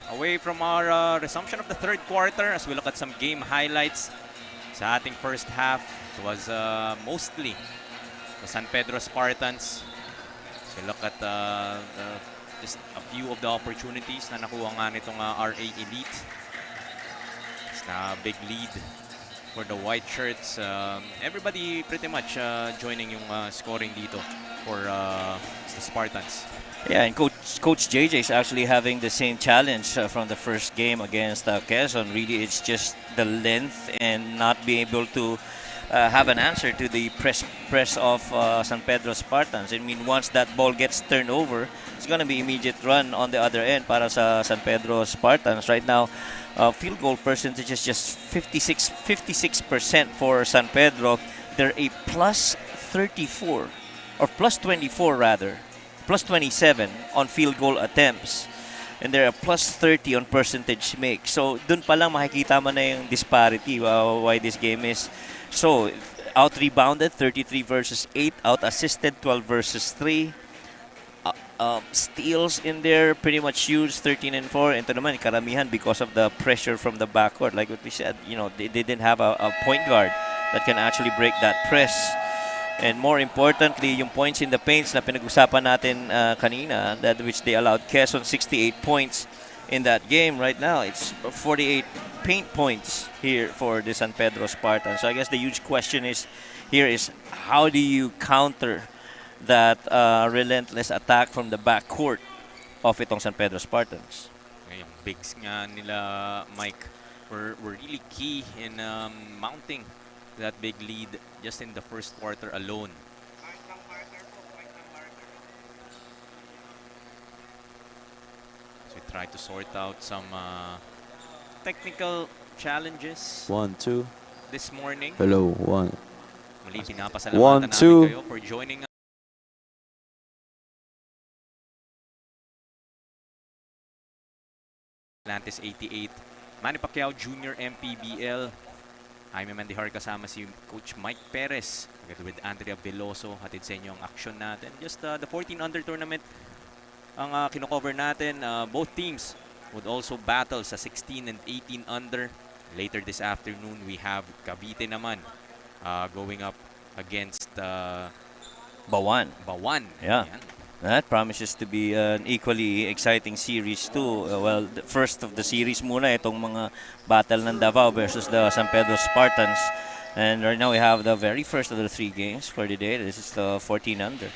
Away from our resumption of the third quarter as we look at some game highlights sa ating first half. It was mostly the San Pedro Spartans. So look at just a few of the opportunities na nakuha nga nitong RA Elite. It's na big lead for the white shirts. Everybody pretty much joining yung scoring dito for the Spartans. Yeah, and Coach JJ is actually having the same challenge from the first game against Quezon. Really, it's just the length and not being able to have an answer to the press of San Pedro Spartans. I mean, once that ball gets turned over, it's going to be immediate run on the other end para sa San Pedro Spartans. Right now, field goal percentage is just 56% for San Pedro. They're a plus 34, or plus 24 rather. Plus 27 on field goal attempts. And they're a plus 30 on percentage make. So, dun pa lang makikita mo na yung disparity why this game is so out-rebounded, 33 versus 8. Out-assisted, 12 versus 3. Steals in there, pretty much huge, 13 and 4. Ito naman, karamihan because of the pressure from the backcourt. Like what we said, you know, they didn't have a point guard that can actually break that press. And more importantly, yung points in the paints na pinag-usapan natin kanina, that which they allowed Quezon 68 points in that game. Right now, it's 48 paint points here for the San Pedro Spartans. So I guess the huge question is how do you counter that relentless attack from the backcourt of itong San Pedro Spartans? Yung bigs nga nila, Mike, were really key in mounting that big lead just in the first quarter alone. So we try to sort out some technical challenges 1, 2. this morning. Hello, 1. Muli 1, pinapasalamatan natin 2. kayo for joining Atlantis 88. Manny Pacquiao Jr. MPBL. Jaime Mendihar kasama si Coach Mike Perez. Together with Andrea Veloso. Hatid sa inyo ang action natin. Just the 14 under tournament ang kino-cover natin. Both teams would also battle sa 16 and 18 under. Later this afternoon, we have Cavite naman going up against Bawan. Yeah. Ayan. That promises to be an equally exciting series too. Well, the first of the series muna itong mga battle ng Davao versus the San Pedro Spartans. And right now we have the very first of the 3 games for the day. This is the 14 under.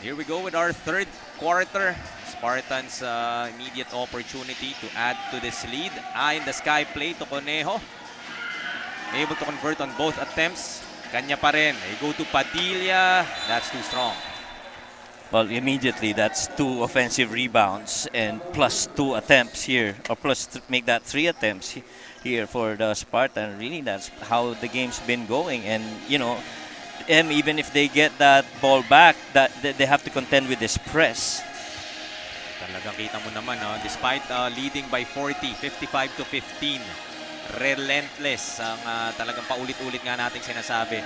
Here we go with our third quarter. Spartans immediate opportunity to add to this lead. In the sky play to Conejo. Able to convert on both attempts. Kanya pa rin. They go to Padilla. That's too strong. Well, immediately that's 2 offensive rebounds and plus 2 attempts here, or plus make that 3 attempts here for the Spartan. Really, that's how the game's been going. And you know, even if they get that ball back, that they have to contend with this press. Talagang kita mo naman, despite leading by 40, 55 to 15. Relentless ang talagang paulit-ulit nga nating sinasabi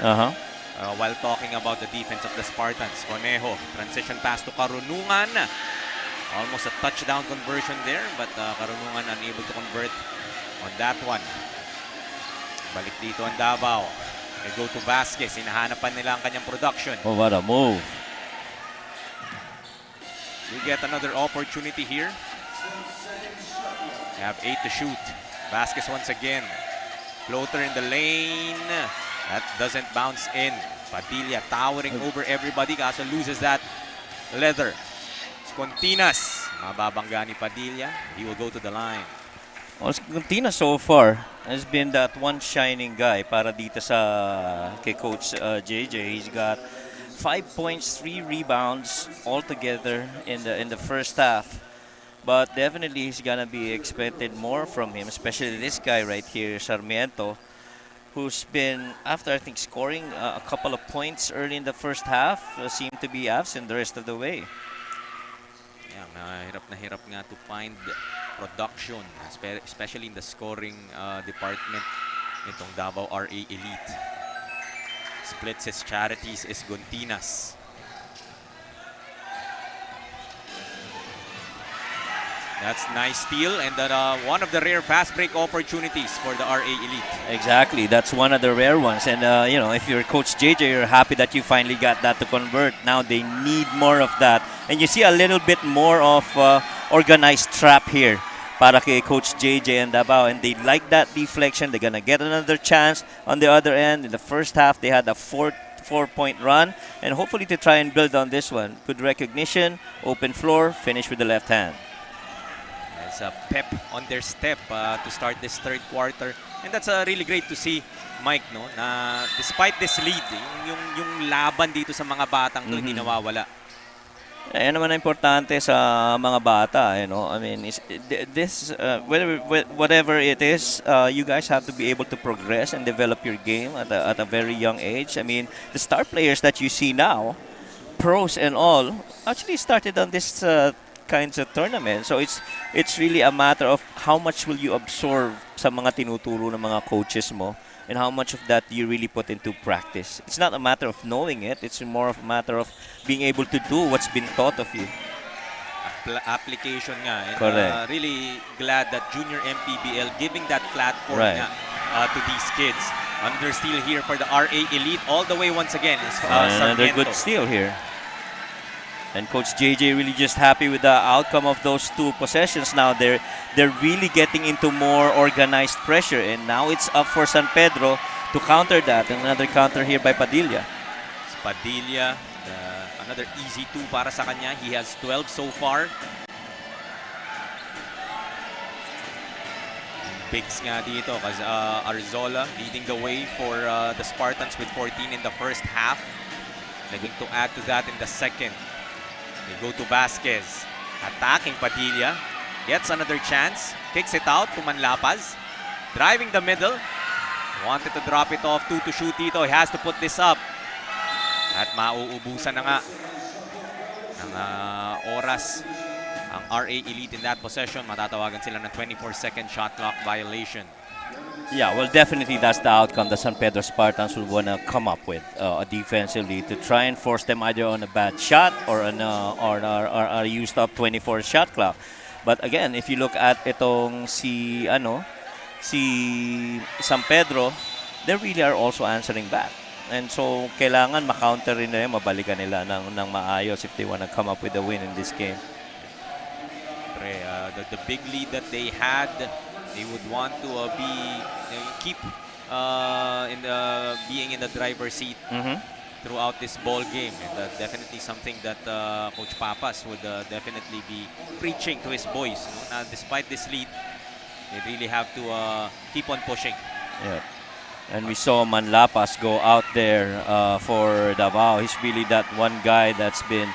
while talking about the defense of the Spartans. Conejo, transition pass to Karunungan. Almost a touchdown conversion there, but Karunungan unable to convert on that one. Balik dito ang Davao. They go to Vasquez. Hinahanapan nila ang kanyang production. Oh, what a move. We get another opportunity here. They have 8 to shoot. Vasquez once again. Floater in the lane. That doesn't bounce in. Padilla towering over everybody. Kaso loses that leather. Continas. Mababangga ni Padilla. He will go to the line. Well, Continas so far has been that one shining guy para dito sa kay Coach JJ. He's got 5 points, 3 rebounds altogether in the first half. But definitely he's gonna be expected more from him, especially this guy right here, Sarmiento, who's been, after I think scoring a couple of points early in the first half, seemed to be absent the rest of the way. Yeah, hirap nga to find production, especially in the scoring department nitong Davao RA Elite. Splits his charities is Gontinas. That's nice steal and one of the rare fast break opportunities for the RA Elite. Exactly, that's one of the rare ones. And you know, if you're Coach JJ, you're happy that you finally got that to convert. Now they need more of that, and you see a little bit more of organized trap here para kay Coach JJ and Davao, and they like that deflection. They're gonna get another chance on the other end. In the first half, they had a four-point run, and hopefully to try and build on this one. Good recognition, open floor, finish with the left hand. It's a pep on their step to start this third quarter. And that's really great to see, Mike, no? Na despite this lead, yung laban dito sa mga batang to, hindi nawawala. Yan naman ang importante sa mga bata, you know. I mean, this whatever it is, you guys have to be able to progress and develop your game at a very young age. I mean, the star players that you see now, pros and all, actually started on this kinds of tournament. So it's really a matter of how much will you absorb sa mga tinuturo ng mga coaches mo, and how much of that you really put into practice. It's not a matter of knowing it, it's more of a matter of being able to do what's been taught of you. Application nga. And Correct. really glad that Junior MPBL giving that platform Right. nga, to these kids. Under steal here for the RA Elite all the way once again is Another Sarmiento. good steal here. And Coach JJ really just happy with the outcome of those two possessions. Now they're really getting into more organized pressure, and now it's up for San Pedro to counter that. Another counter here by Padilla. It's Padilla, another easy two para sa kanya. He has 12 so far. Bigs nga dito kasi Arzola leading the way for the Spartans with 14 in the first half. Looking to add to that in the second. They go to Vasquez. Attacking Padilla. Gets another chance. Kicks it out to Manlapaz. Driving the middle. Wanted to drop it off. 2 to shoot dito. He has to put this up. At mauubusan na nga ng oras ang RA Elite in that possession. Matatawagan sila ng 24-second shot clock violation. Yeah, well, definitely that's the outcome that San Pedro Spartans will want to come up with defensively to try and force them either on a bad shot or on a used up 24 shot clock. But again, if you look at itong si San Pedro, they really are also answering back. And so kailangan ma-counter rin na yun, mabalikan nila ng maayos if they want to come up with a win in this game. The big lead that they had, they would want to keep being in the driver's seat throughout this ball game, and definitely something that Coach Papas would definitely be preaching to his boys. No? Despite this lead, they really have to keep on pushing. Yeah. And we saw Manlapas go out there for Davao. He's really that one guy that's been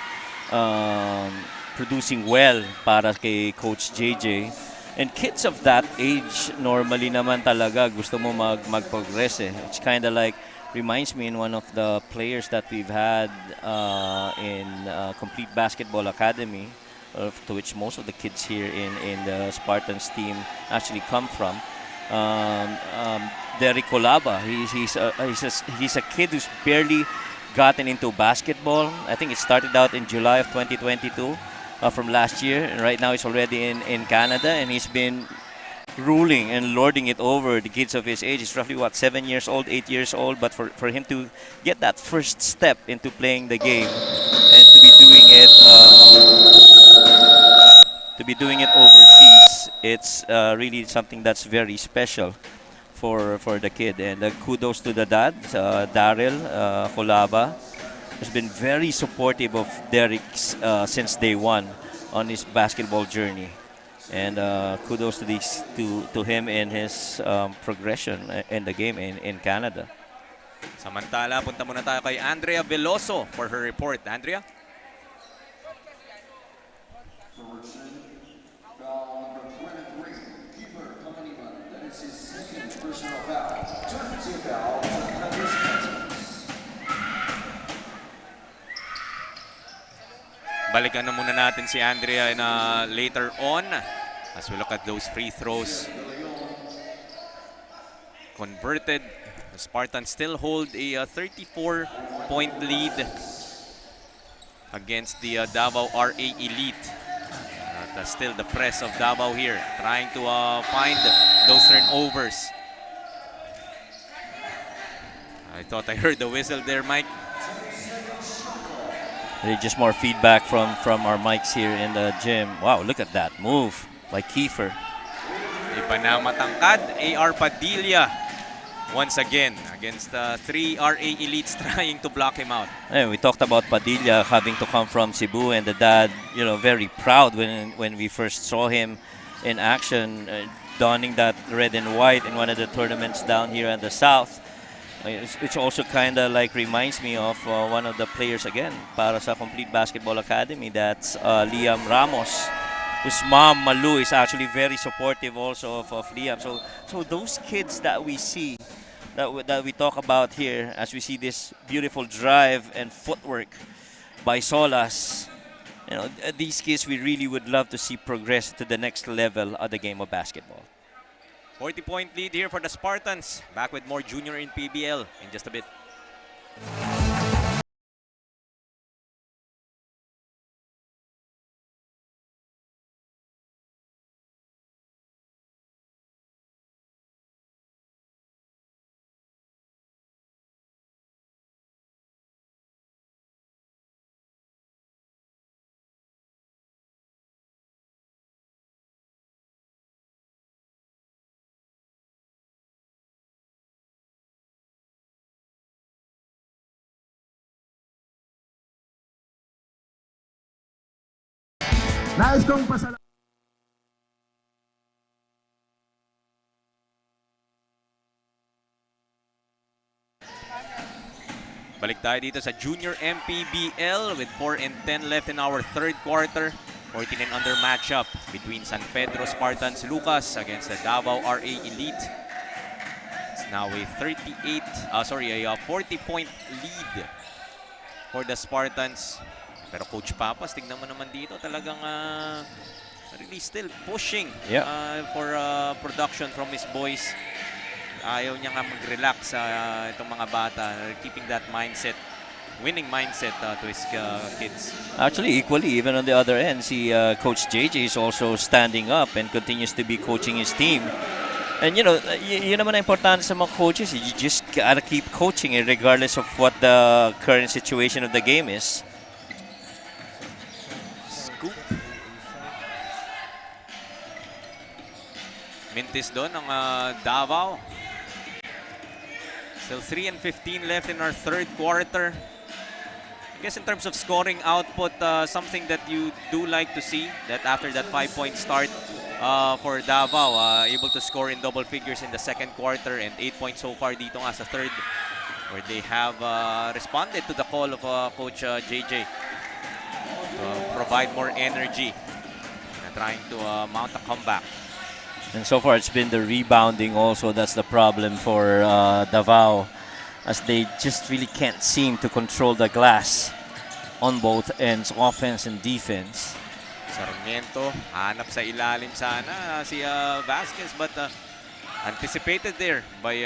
producing well para kay Coach JJ. And kids of that age, normally naman talaga gusto mo mag-progress eh. It's kind of like, reminds me in one of the players that we've had in Complete Basketball Academy, to which most of the kids here in the Spartans team actually come from. Derek Colaba, he's a kid who's barely gotten into basketball. I think it started out in July of 2022. From last year, and right now he's already in Canada, and he's been ruling and lording it over the kids of his age. He's roughly 7 years old, 8 years old, but for him to get that first step into playing the game and to be doing it overseas, it's really something that's very special for the kid. And kudos to the dad, Daryl Colaba. Has been very supportive of Derek since day one on his basketball journey, and kudos to him in his progression in the game in Canada. Samantala, punta muna tayo kay Andrea Veloso for her report. Andrea? Balikan na muna natin si Andrea later on as we look at those free throws converted. The Spartans still hold a 34-point lead against the Davao RA Elite. But still the press of Davao here, trying to find those turnovers. I thought I heard the whistle there, Mike. Just more feedback from our mics here in the gym. Wow, look at that move by Kiefer. Iba na matangkad, AR Padilla. Once again, against 3 RA elites trying to block him out. And we talked about Padilla having to come from Cebu, and the dad, very proud when we first saw him in action, donning that red and white in one of the tournaments down here in the South. Which also kind of like reminds me of one of the players again para sa Complete Basketball Academy. That's Liam Ramos, whose mom Malu is actually very supportive also of Liam. So those kids that we see, that we talk about here, as we see this beautiful drive and footwork by Solas, these kids we really would love to see progress to the next level of the game of basketball. 40-point lead here for the Spartans. Back with more junior in PBL in just a bit. Nais kong pasalamat. Balik tayo dito sa Junior MPBL with 4 and 10 left in our third quarter. 14 and under matchup between San Pedro Spartans Lucas against the Davao RA Elite. It's now a 40-point lead for the Spartans. Pero Coach Papas, tignan mo naman dito, talagang really still pushing for production from his boys. Ayaw niya nga mag-relax sa itong mga bata, keeping that mindset, winning mindset to his kids. Actually, equally, even on the other end, see Coach JJ is also standing up and continues to be coaching his team. And yun naman ang importante sa mga coaches, you just gotta keep coaching regardless of what the current situation of the game is. Mintis doon ng Davao. Still 3 and 15 left in our third quarter. I guess in terms of scoring output, something that you do like to see, that after that 5-point start for Davao, able to score in double figures in the second quarter and 8 points so far dito nga sa third, where they have responded to the call of Coach JJ to provide more energy, trying to mount a comeback. And so far, it's been the rebounding also that's the problem for Davao, as they just really can't seem to control the glass on both ends, offense and defense. Sarmiento, hanap sa ilalim sana si Vasquez, but anticipated there by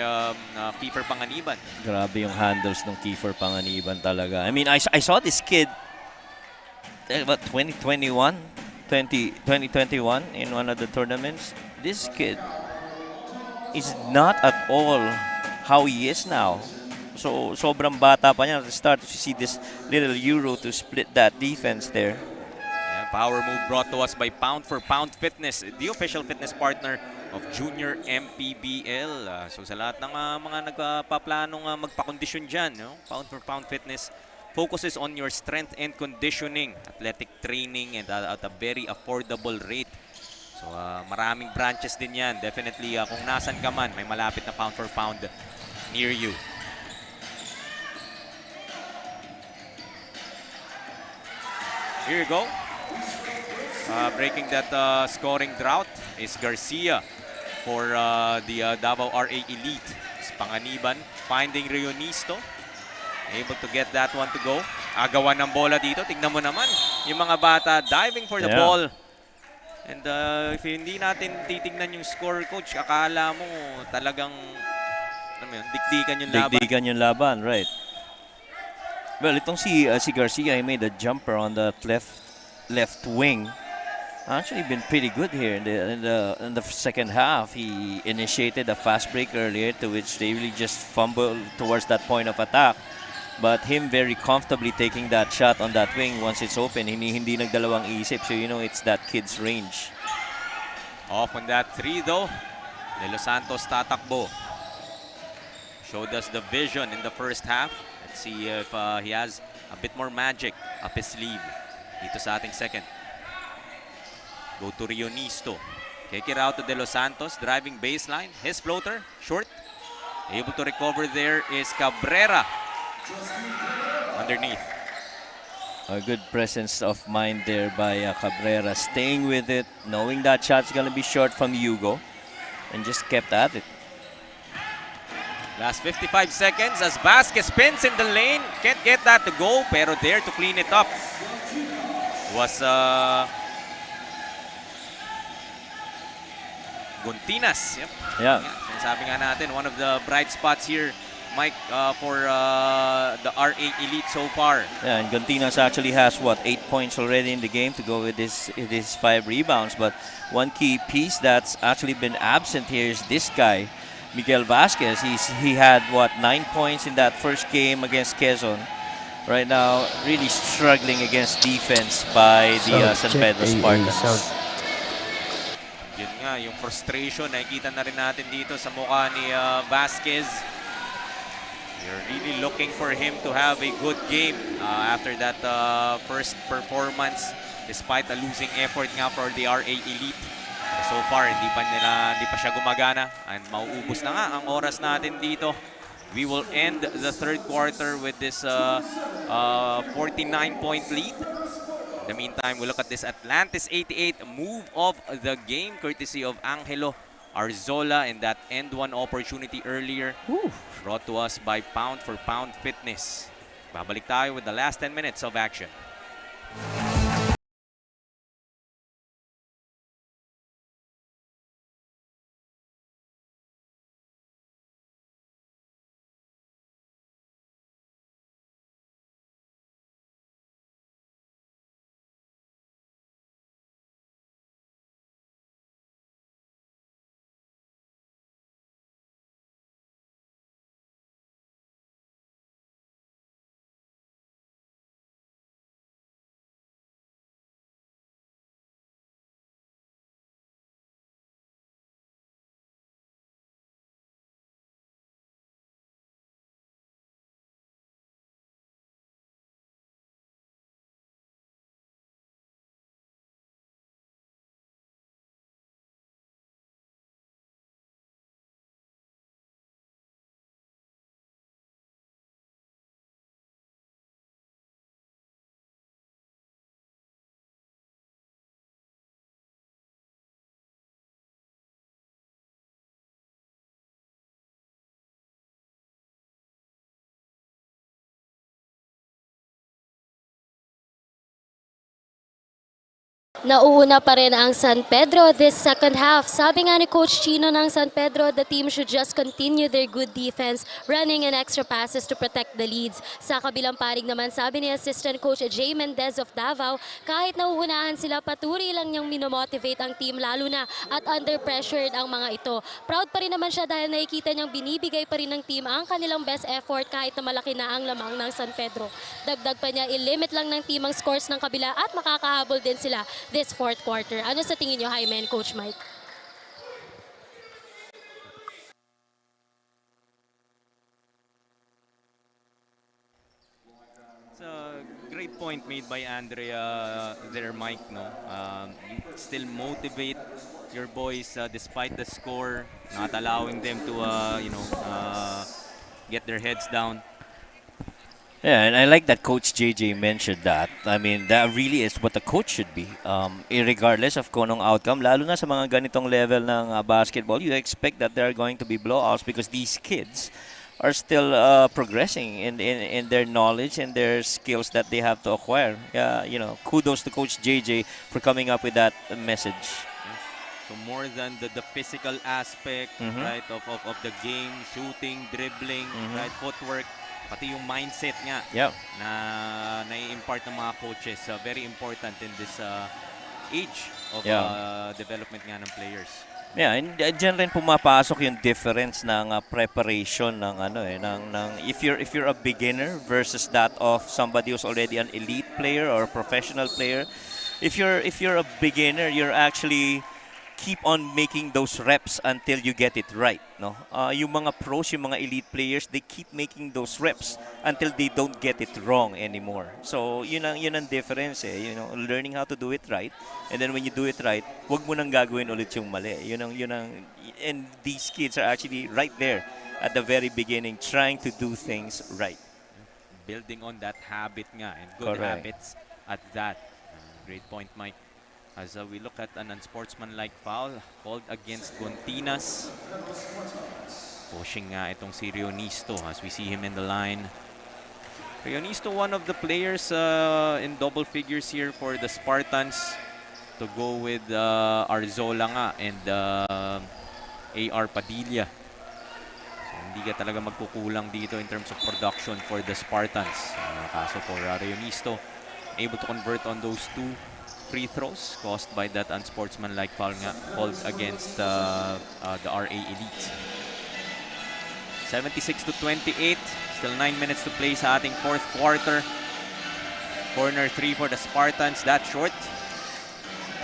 Kiefer Panganiban. Grabe yung handles ng Kiefer Panganiban talaga. I mean, I saw this kid, what, 2021 in one of the tournaments. This kid is not at all how he is now. So sobrang bata pa niya to start to see this little Euro to split that defense there. Yeah, power move brought to us by Pound for Pound Fitness, the official fitness partner of Junior MPBL. So sa lahat ng mga nagpaplanong magpakondisyon dyan, Pound for Pound Fitness focuses on your strength and conditioning, athletic training, and at a very affordable rate. So maraming branches din yan. Definitely kung nasan ka man, may malapit na Pound for Pound near you. Here you go. Breaking that scoring drought is Garcia for the Davao RA Elite. Panganiban finding Rionisto. Able to get that one to go. Agawan ng bola dito. Tignan mo naman yung mga bata diving for the ball. And if hindi natin titignan yung score, Coach, akala mo talagang dikdikan yung laban. Dikdikan yung laban, right. Well, itong si Garcia, he made a jumper on the left wing. Actually been pretty good here in the second half. He initiated a fast break earlier, to which they really just fumbled towards that point of attack. But him very comfortably taking that shot on that wing once it's open, hindi nagdalawang isip. So you know it's that kid's range. Off on that three though. De Los Santos tatakbo. Showed us the vision in the first half. Let's see if he has a bit more magic up his sleeve dito sa ating second. Go to Rionisto. Kick it out to De Los Santos, driving baseline. His floater, short. Able to recover there is Cabrera. Underneath. A good presence of mind there by Cabrera, staying with it, knowing that shot's gonna be short from Hugo, and just kept at it. Last 55 seconds as Vasquez spins in the lane. Can't get that to go, pero there to clean it up was Guntinas. Yep. Yeah. Sabi nga natin, one of the bright spots here, Mike, for the RA Elite so far. Yeah, and Guntinas actually has, what, 8 points already in the game to go with his 5 rebounds. But one key piece that's actually been absent here is this guy, Miguel Vasquez. He had, what, 9 points in that first game against Quezon. Right now, really struggling against defense by the San Pedro Spartans. Yun nga, yung frustration, nakikita na rin natin dito sa mukha ni Vasquez. You're really looking for him to have a good game after that first performance, despite a losing effort nga for the RA Elite. So far, hindi pa siya gumagana, and mauubos na nga ang oras natin dito. We will end the third quarter with this 49-point lead. In the meantime, we look at this Atlantis 88 move of the game, courtesy of Angelo Arzola, and that end one opportunity earlier. Brought to us by Pound for Pound Fitness. Babalik tayo with the last 10 minutes of action. Nauuna pa rin ang San Pedro this second half. Sabi nga ni Coach Chino ng San Pedro, the team should just continue their good defense, running and extra passes to protect the leads. Sa kabilang panig naman, sabi ni Assistant Coach Jay Mendez of Davao, kahit nauunahan sila, patuloy lang niyang minomotivate ang team, lalo na at under pressured ang mga ito. Proud pa rin naman siya dahil nakikita niyang binibigay pa rin ng team ang kanilang best effort kahit na malaki na ang lamang ng San Pedro. Dagdag pa niya, i-limit lang ng team ang scores ng kabila at makakahabol din sila this fourth quarter. Ano sa tingin niyo, Jaime and Coach Mike? It's a great point made by Andrea there, Mike. No, you still motivate your boys despite the score, not allowing them to get their heads down. Yeah, and I like that Coach JJ mentioned that. I mean, that really is what the coach should be. Irregardless of kung anong outcome, lalo na sa mga ganitong level ng basketball, you expect that there are going to be blowouts because these kids are still progressing in their knowledge and their skills that they have to acquire. Kudos to Coach JJ for coming up with that message. So more than the physical aspect, right, of the game, shooting, dribbling, right, footwork, pati yung mindset nga na nai-impart ng mga coaches, very important in this age of development nga ng players. Yeah, and diyan rin pumapasok yung difference ng preparation ng if you're a beginner versus that of somebody who's already an elite player or professional player. If you're a beginner, you're actually keep on making those reps until you get it right, no? Yung mga pros, yung mga elite players, they keep making those reps until they don't get it wrong anymore. So, yun ang difference you know, learning how to do it right, and then when you do it right, wag mo nang gagawin ulit yung mali. And these kids are actually right there at the very beginning trying to do things right. Building on that habit nga, and good habits at that. Great point, Mike. As we look at an unsportsmanlike foul called against Gontinas. Pushing nga itong si Rionisto as we see him in the line. Rionisto, one of the players in double figures here for the Spartans, to go with Arzola nga and AR Padilla. So hindi ka talaga magkukulang dito in terms of production for the Spartans. Kaso for Rionisto, able to convert on those two free throws caused by that unsportsmanlike foul nga called against the RA Elite. 76-28. Still 9 minutes to play sa ating fourth quarter. Corner 3 for the Spartans. That short.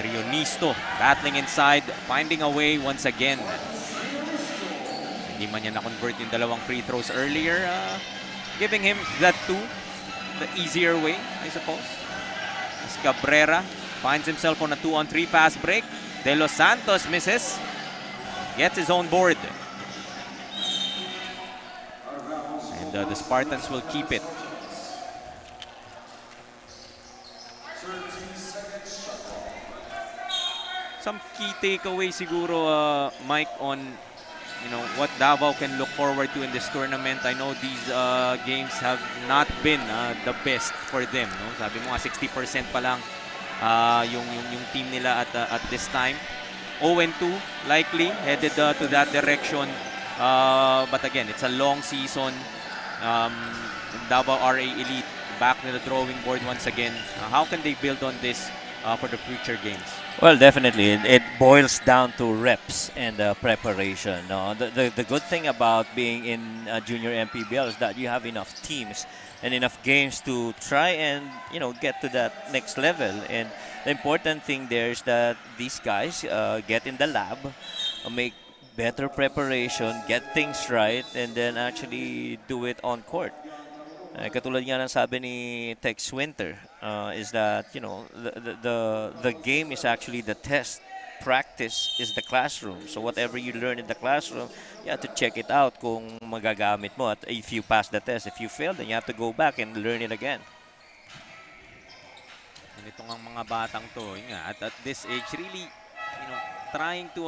Trionisto battling inside, finding a way once again. Hindi man niya na-convert yung dalawang free throws earlier. Giving him that two, the easier way, I suppose. As Cabrera finds himself on a 2-on-3 fast break. De Los Santos misses. Gets his own board. And the Spartans will keep it. Some key takeaway siguro, Mike, on what Davao can look forward to in this tournament. I know these games have not been the best for them. No? Sabi mo nga 60% pa lang yung team nila at this time. 0-2 likely headed to that direction. But again, it's a long season. Davao RA Elite back to the drawing board once again. How can they build on this for the future games? Well, definitely. It boils down to reps and preparation. No? The good thing about being in junior MPBL is that you have enough teams and enough games to try and get to that next level. And the important thing there is that these guys get in the lab, make better preparation, get things right, and then actually do it on court. Katulad nga ng sabi ni Tex Winter, is that the game is actually the test. Practice is the classroom. So whatever you learn in the classroom, you have to check it out kung magagamit mo. At if you pass the test, if you fail, then you have to go back and learn it again. And itong ang mga batang to, at this age, really, trying to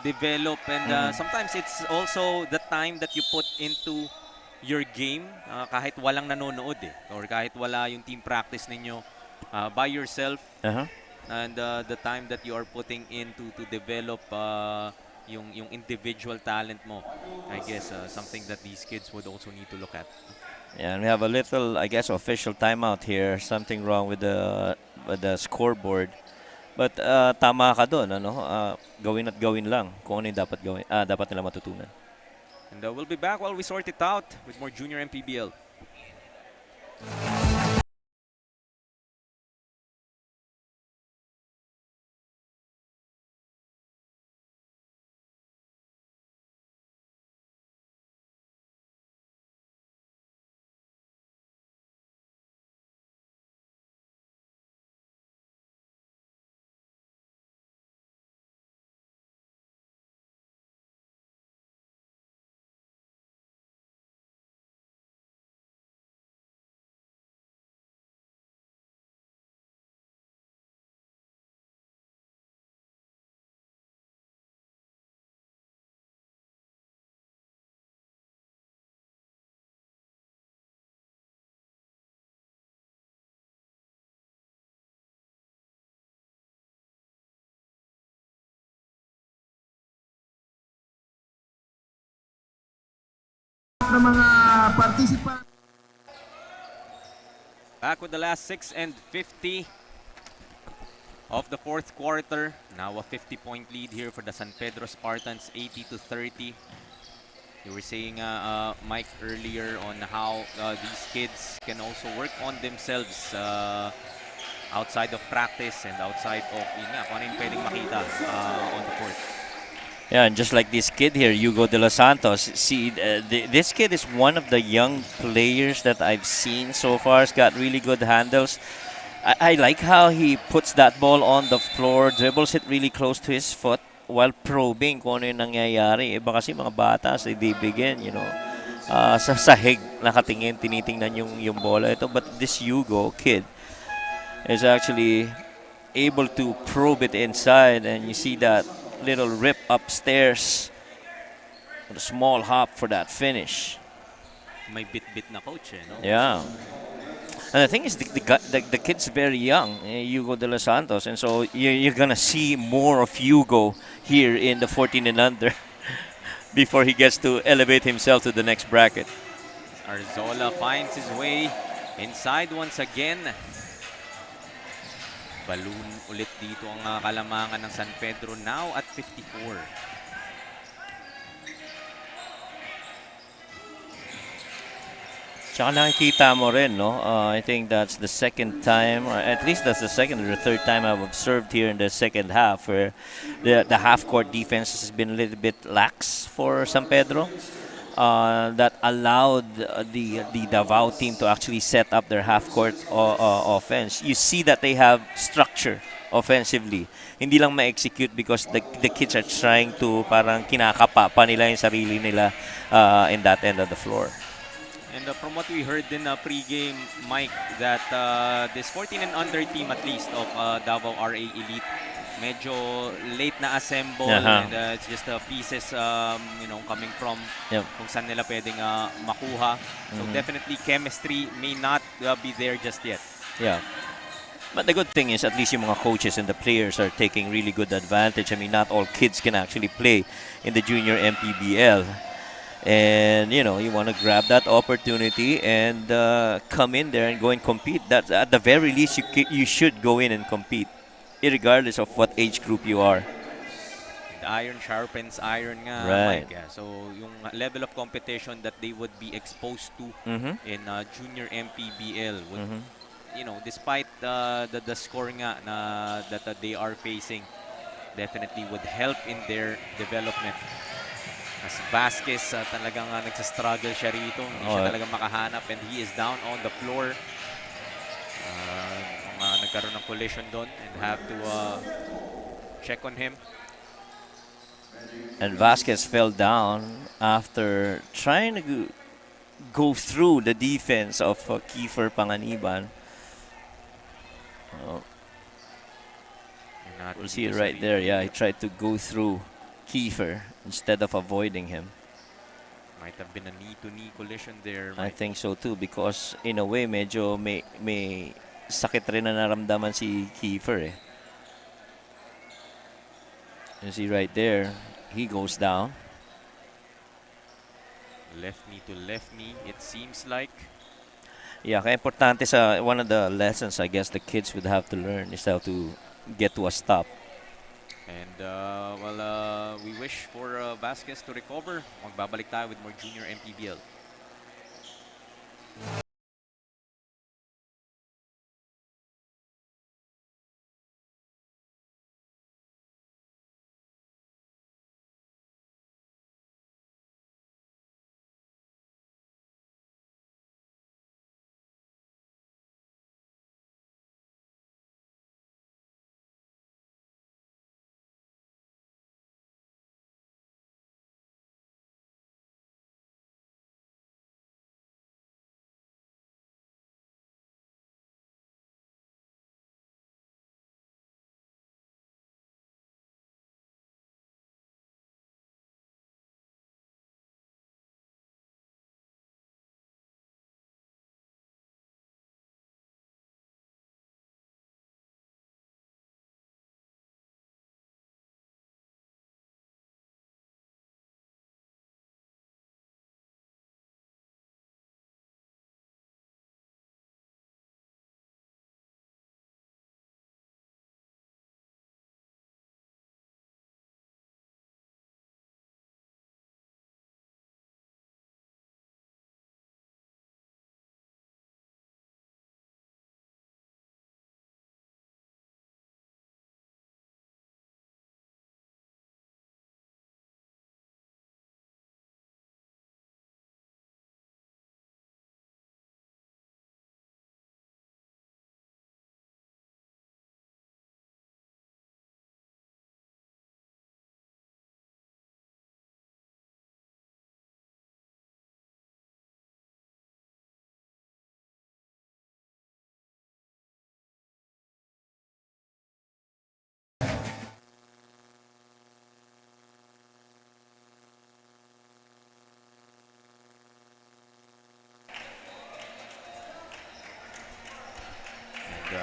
develop, and sometimes it's also the time that you put into your game kahit walang nanonood or kahit wala yung team practice ninyo by yourself, and the time that you are putting into to develop yung individual talent mo. I guess something that these kids would also need to look at. Yeah, and we have a little, I guess, official timeout here. Something wrong with the scoreboard. But tama ka doon, gawin at gawin lang kung ano yung dapat nila matutunan. And we'll be back while we sort it out with more Junior MPBL. Ng mga participant. Back with the last 6 and 50 of the fourth quarter. Now a 50-point lead here for the San Pedro Spartans, 80-30. You were saying, Mike, earlier on how these kids can also work on themselves outside of practice and outside of kung ano yung pwedeng makita on the court. Yeah, and just like this kid here, Hugo de los Santos. See, this kid is one of the young players that I've seen so far. He's got really good handles. I like how he puts that ball on the floor, dribbles it really close to his foot while probing kung ano yung nangyayari. Iba kasi mga bata, so they begin, sa sahig nakatingin, tinitingnan yung bola ito. But this Hugo kid is actually able to probe it inside, and you see that little rip upstairs. A small hop for that finish. May bit-bit na coach, no? Yeah. And the thing is, the kid's very young, Hugo de los Santos, and so you're gonna see more of Hugo here in the 14 and under before he gets to elevate himself to the next bracket. Arzola finds his way inside once again. Balloon ulit dito ang kalamangan ng San Pedro now at 54. Tsaka nakikita mo rin, no? I think that's the second time, or at least that's the second or the third time I've observed here in the second half where the half-court defense has been a little bit lax for San Pedro. That allowed the Davao team to actually set up their half-court offense. You see that they have structure offensively. Hindi lang ma-execute because the kids are trying to parang kinakapa pa nila yung sarili nila in that end of the floor. And from what we heard in pre-game, Mike, that this 14 and under team at least of Davao RA Elite, medyo late na assemble, and it's just pieces coming from kung saan nila pwedeng makuha. So definitely chemistry may not be there just yet. Yeah. But the good thing is at least yung mga coaches and the players are taking really good advantage. I mean, not all kids can actually play in the junior MPBL. And, you want to grab that opportunity and come in there and go and compete. That at the very least, you should go in and compete, regardless of what age group you are. The iron sharpens iron nga, Right. Mike. Yeah. So, yung level of competition that they would be exposed to in junior MPBL would, despite the scoring nga that they are facing, definitely would help in their development. As Vasquez, talagang nagsastruggle siya rito. Hindi siya talaga makahanap, and he is down on the floor. Nagkaroon ng collision doon and have to check on him. And Vasquez fell down after trying to go through the defense of Kiefer Panganiban. We'll see it right there. Yeah, he tried to go through Kiefer instead of avoiding him. Might have been a knee-to-knee collision there, I Mike. think so too, because in a way medyo may sakit rin na naramdaman si Kiefer. You see right there, he goes down. Left knee to left knee, it seems like. Yeah, kaya importante sa one of the lessons I guess the kids would have to learn is how to get to a stop. And we wish for Vasquez to recover. Magbabalik tayo with more junior MPBL.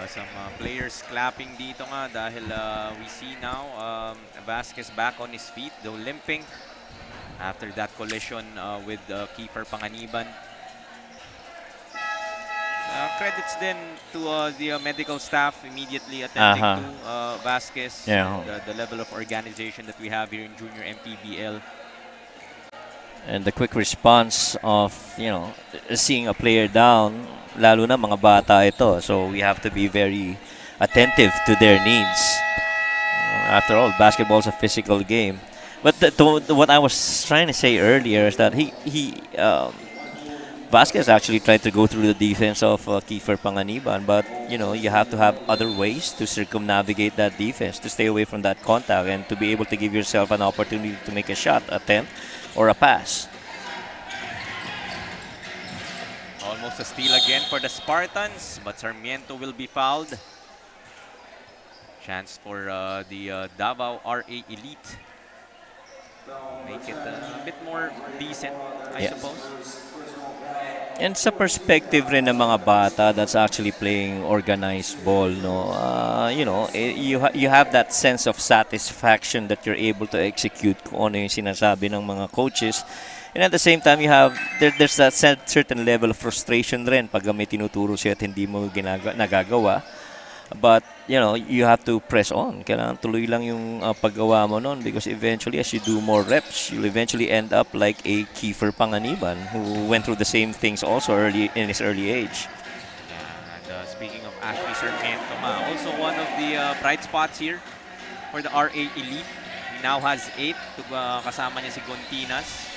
some players clapping dito nga dahil we see now Vasquez back on his feet, though limping after that collision with keeper Panganiban. Credits then to the medical staff immediately attending to Vasquez. Yeah. The level of organization that we have here in Junior MPBL. And the quick response of, seeing a player down, lalo na mga bata ito. So we have to be very attentive to their needs. After all, basketball is a physical game. But what I was trying to say earlier is that Vasquez actually tried to go through the defense of Kiefer Panganiban, but you have to have other ways to circumnavigate that defense, to stay away from that contact, and to be able to give yourself an opportunity to make a shot attempt or a pass. Almost a steal again for the Spartans, but Sarmiento will be fouled. Chance for the Davao RA Elite. Make it a bit more decent, I suppose. And sa perspective rin ng mga bata that's actually playing organized ball, you have that sense of satisfaction that you're able to execute kung ano yung sinasabi ng mga coaches. And at the same time, there's that certain level of frustration rin pag may tinuturo siya at hindi mo nagagawa. But, you have to press on. Kailangan tuloy lang yung paggawa mo nun, because eventually, as you do more reps, you'll eventually end up like a Kiefer Panganiban who went through the same things also in his early age. Yeah, and speaking of Ashley Sarmiento, also one of the bright spots here for the RA Elite. He now has 8 to kasama niya si Gontinas.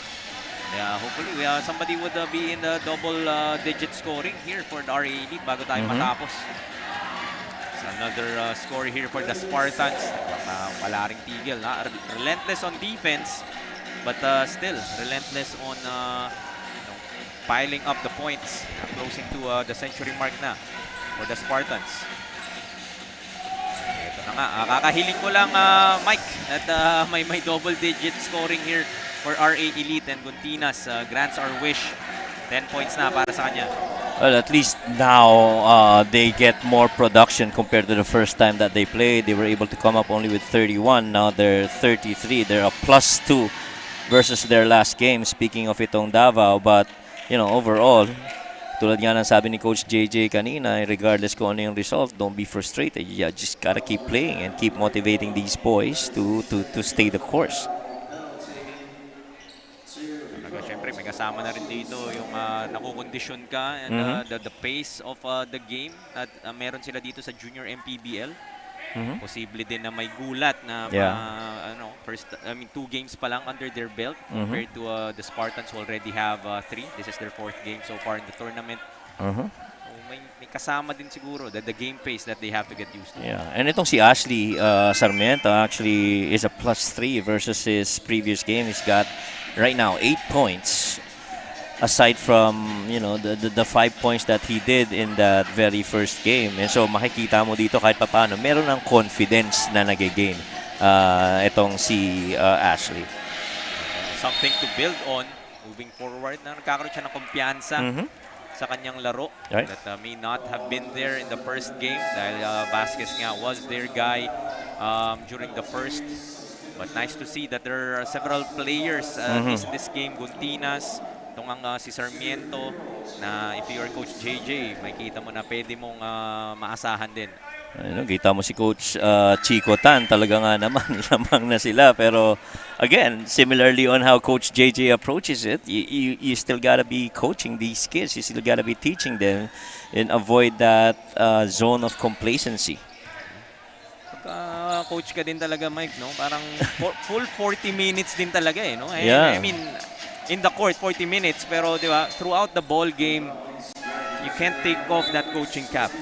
Yeah, hopefully somebody would be in the double-digit scoring here for the RA Elite bago tayo matapos. Another score here for the Spartans. Wala ring tigil. Relentless on defense, but still relentless on piling up the points. Closing to the century mark na for the Spartans. Ito na nga. Kakahiling ko lang, Mike, at may double-digit scoring here for RA Elite, and Gontinas grants our wish. 10 points na para sa kanya. Well, at least now they get more production compared to the first time that they played. They were able to come up only with 31. Now they're 33. They're a +2 versus their last game. Speaking of itong Davao, but overall, tulad nga ng sabi ni Coach JJ kanina, regardless kung ano yung result, don't be frustrated. You just gotta keep playing and keep motivating these boys to stay the course. Siyempre, may kasama na rin dito yung nakukondisyon ka and the pace of the game. At meron sila dito sa Junior MPBL. Posible din na may gulat na 2 games pa lang under their belt compared to the Spartans who already have 3. This is their 4th game so far in the tournament. So may kasama din siguro the game pace that they have to get used to. Yeah, and itong si Ashley Sarmiento actually is a +3 versus his previous game. He's got right now 8 points, aside from the 5 points that he did in that very first game. And so makikita mo dito kahit papaano meron ng confidence na nag-gain itong si Ashley. Something to build on moving forward, na nagkakaroon siya ng kumpiyansa sa kanyang laro that may not have been there in the first game dahil Vasquez nga was their guy during the first. But nice to see that there are several players this game. Gontinas, itong si Sarmiento, na if you are Coach JJ, makikita mo na pwede mong maasahan din. Kita mo si Coach Chico Tan, talaga nga naman, lamang na sila. Pero again, similarly on how Coach JJ approaches it, you still gotta be coaching these kids. You still gotta be teaching them and avoid that zone of complacency. Coach ka din talaga, Mike, no? Parang full 40 minutes din talaga, no? Yeah. I mean, in the court, 40 minutes, pero di ba, throughout the ball game, you can't take off that coaching cap.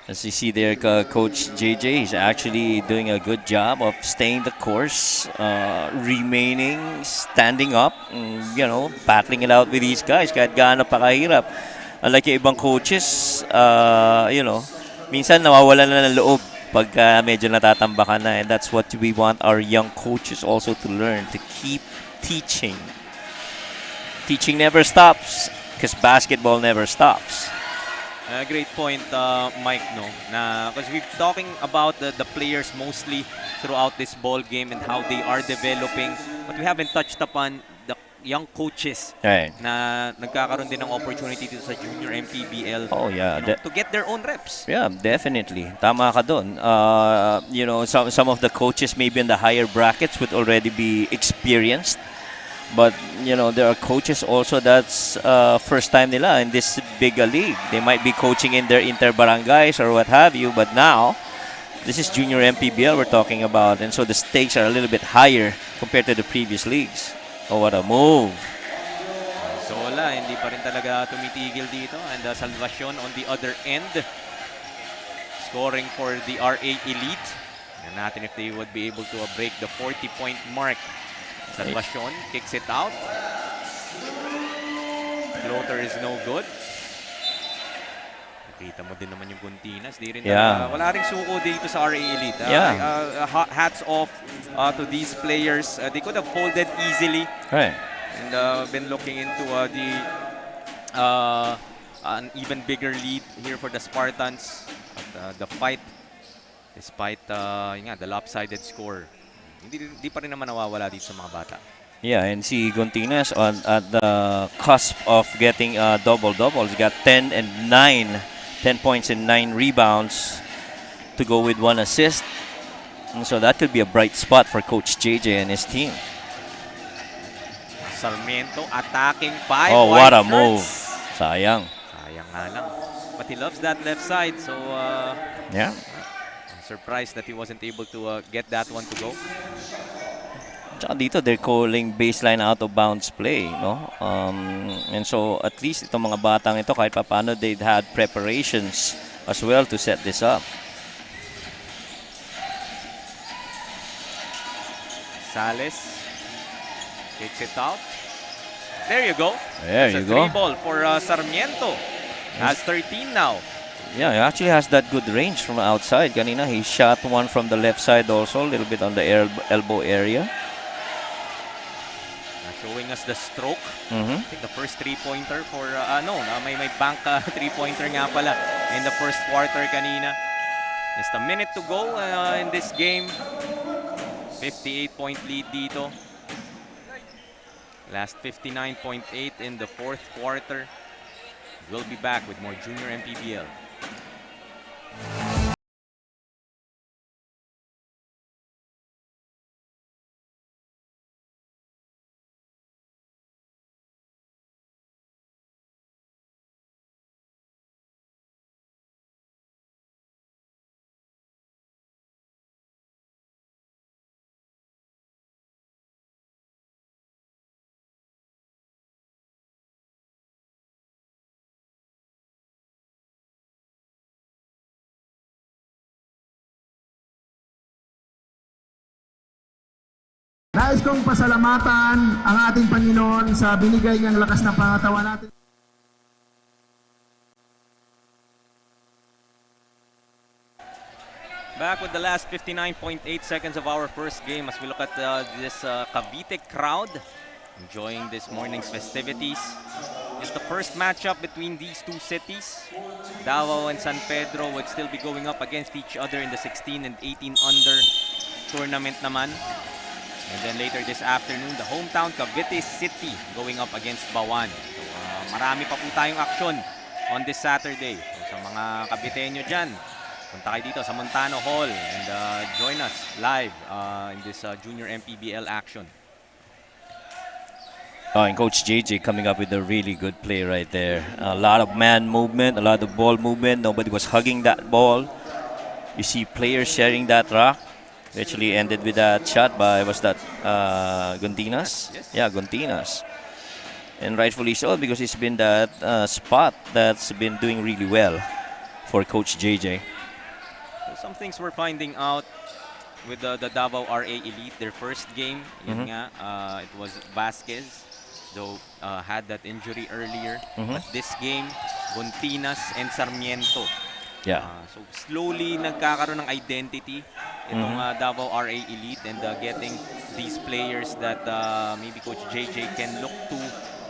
As you see there, Coach JJ is actually doing a good job of staying the course, remaining, standing up, and, battling it out with these guys kahit gaano pa kahirap. Unlike yung ibang coaches, minsan nawawalan na ng loob pagka medyo natatambakan na, and that's what we want our young coaches also to learn, to keep teaching. Teaching never stops. because basketball never stops. Great point, Mike, no? Because we're talking about the players mostly throughout this ball game and how they are developing, but we haven't touched upon the young coaches Right. na nagkakaroon din ng opportunity dito sa Junior MPBL Oh, yeah. to get their own reps. Yeah, definitely. Tama ka dun. You know, some of the coaches maybe in the higher brackets would already be experienced. But, you know, there are coaches also that's first time nila in this bigger league. They might be coaching in their inter-barangays or what have you. But now, this is Junior MPBL we're talking about. And so the stakes are a little bit higher compared to the previous leagues. Oh, what a move. So wala, hindi pa rin talaga tumitigil dito. And Salvacion on the other end, scoring for the RA Elite. Tignan natin if they would be able to break the 40-point mark. Salvacion kicks it out. Floater is no good. Nakita mo din naman yung Guntinas. Di rin wala ring suko dito sa RA Elite. Hats off to these players. They could have folded easily. Right. And been looking into an even bigger lead here for the Spartans. But the fight, despite the lopsided score, hindi pa rin naman nawawala dito sa mga bata. Yeah, and see Guntinas at the cusp of getting double-doubles. He got 10 points and 9 rebounds to go with 1 assist. And so that could be a bright spot for Coach JJ and his team. Sarmiento attacking 5. Oh, what a move. Sayang. Sayang nga lang. But he loves that left side, so yeah. I'm surprised that he wasn't able to get that one to go. Tsaka dito, they're calling baseline out of bounds play, no? And so at least itong mga batang ito, kahit paano, they'd had preparations as well to set this up. Sales kicks it out. There you go. There It's you a go. 3-ball for Sarmiento. Has 13 now. Yeah, he actually has that good range from outside. Kanina, he shot one from the left side also, a little bit on the elbow area. Showing us the stroke. Mm-hmm. I think the first 3-pointer for, may bank 3-pointer nga pala in the first quarter kanina. Just a minute to go in this game. 58-point lead dito. Last 59.8 in the fourth quarter. We'll be back with more Junior MPBL. Nais kong pasalamatan ang ating Panginoon sa binigay niyang lakas na pangatawan natin. Back with the last 59.8 seconds of our first game as we look at this Cavite crowd enjoying this morning's festivities. It's the first matchup between these two cities. Davao and San Pedro would still be going up against each other in the 16 and 18 under tournament naman. And then later this afternoon, the hometown Cavite City going up against Bawan. So marami pa po tayong aksyon on this Saturday. So sa mga Caviteño dyan, punta kayo dito sa Montano Hall and join us live in this Junior MPBL action. Oh, and Coach JJ coming up with a really good play right there. A lot of man movement, a lot of ball movement. Nobody was hugging that ball. You see players sharing that rock. Actually ended with that shot by, was that Guntinas? Yes. Yeah, Guntinas. And rightfully so, because it's been that spot that's been doing really well for Coach JJ. So some things we're finding out with the Davao RA Elite, their first game, yun nga, it was Vasquez, though had that injury earlier. But this game, Guntinas and Sarmiento. Yeah. So slowly nagkakaroon ng identity itong Davao RA Elite and getting these players that maybe Coach JJ can look to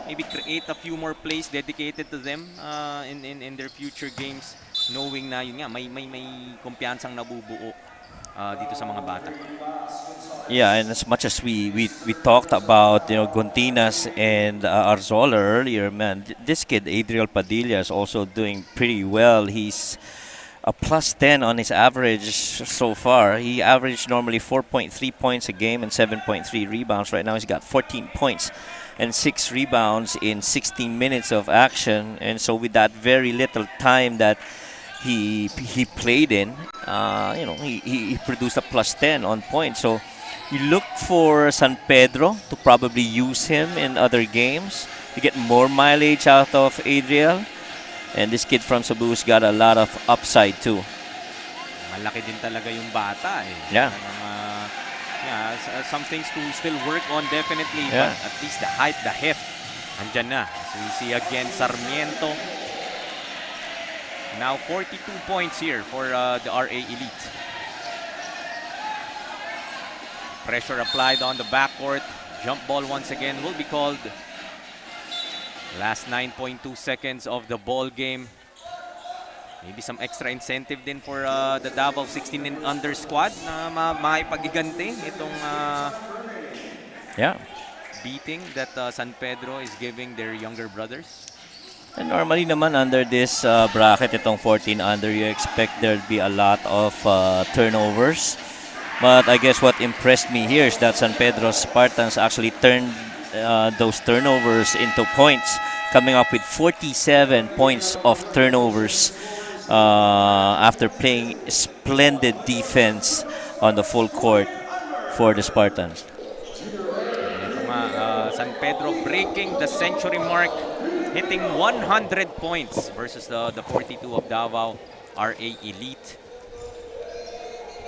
maybe create a few more plays dedicated to them in their future games, knowing na yun nga, may kumpiyansang nabubuo dito sa mga bata. Yeah, and as much as we talked about, you know, Gontinas and Arzola earlier, man, this kid Adriel Padilla is also doing pretty well. He's a plus 10 on his average so far. He averaged normally 4.3 points a game and 7.3 rebounds. Right now he's got 14 points and 6 rebounds in 16 minutes of action. And so with that very little time that he played in, you know, he produced a plus 10 on points. So you look for San Pedro to probably use him in other games to get more mileage out of Adriel. And this kid from Cebu's got a lot of upside too. Malaki din talaga yung bata eh. Yeah. Some things to still work on definitely, Yeah. but at least the height, the heft, andyan na. So we see again Sarmiento. Now 42 points here for the RA Elite. Pressure applied on the backcourt. Jump ball once again will be called. Last 9.2 seconds of the ball game. Maybe some extra incentive din for the Davao 16 and under squad na maipagiganti itong beating that San Pedro is giving their younger brothers. And normally naman under this bracket, itong 14 under, you expect there'll be a lot of turnovers. But I guess what impressed me here is that San Pedro Spartans actually turned those turnovers into points, coming up with 47 points of turnovers after playing splendid defense on the full court for the Spartans. San Pedro breaking the century mark, hitting 100 points versus the 42 of Davao RA Elite.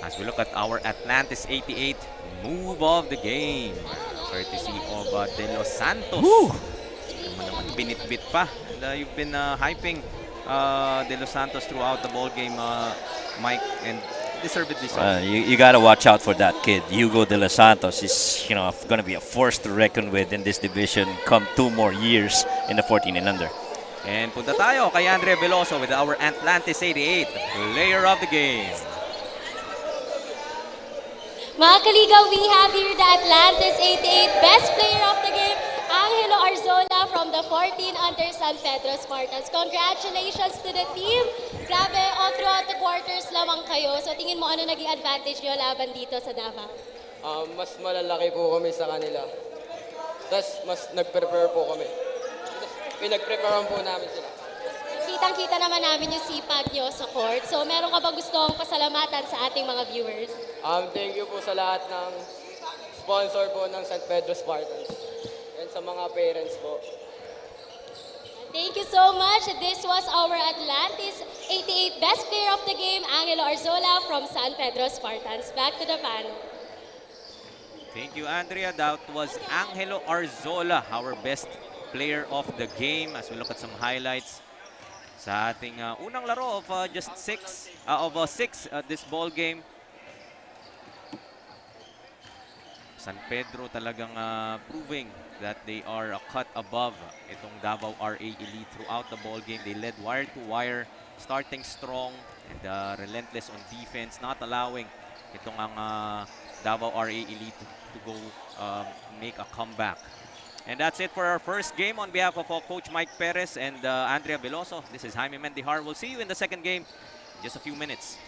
As we look at our Atlantis 88 move of the game, courtesy of De Los Santos. Naman, binitbit pa. And, you've been hyping De Los Santos throughout the ball game, Mike, and deservedly so. You gotta watch out for that kid. Hugo De Los Santos is, you know, gonna be a force to reckon with in this division come 2 more years in the 14 and under. And punta tayo kay Andrea Veloso with our Atlantis 88 player of the game. Mga kaligaw, we have here the Atlantis 88 best player of the game, Angelo Arzola from the 14 under San Pedro Spartans. Congratulations to the team. Grabe, all throughout the quarters lamang kayo. So tingin mo ano naging advantage nyo laban dito sa Davao? Mas malalaki po kami sa kanila. Tapos mas nag-prepare po kami. Pinag-preparean po namin sila. Kitang-kita naman namin yung sipag nyo sa court. So meron ka ba gustong pasalamatan sa ating mga viewers? Thank you po sa lahat ng sponsor po ng San Pedro Spartans. And sa mga parents po. Thank you so much. This was our Atlantis 88 best player of the game, Angelo Arzola from San Pedro Spartans. Back to the panel. Thank you, Andrea. That was Angelo Arzola, our best player of the game. As we look at some highlights sa ating unang laro of just 6 this ball game. San Pedro talagang proving that they are a cut above itong Davao RA Elite throughout the ball game. They led wire to wire, starting strong and relentless on defense, not allowing itong ang Davao RA Elite to go make a comeback. And that's it for our first game. On behalf of Coach Mike Perez and Andrea Veloso, this is Jaime Mendihar. We'll see you in the second game in just a few minutes.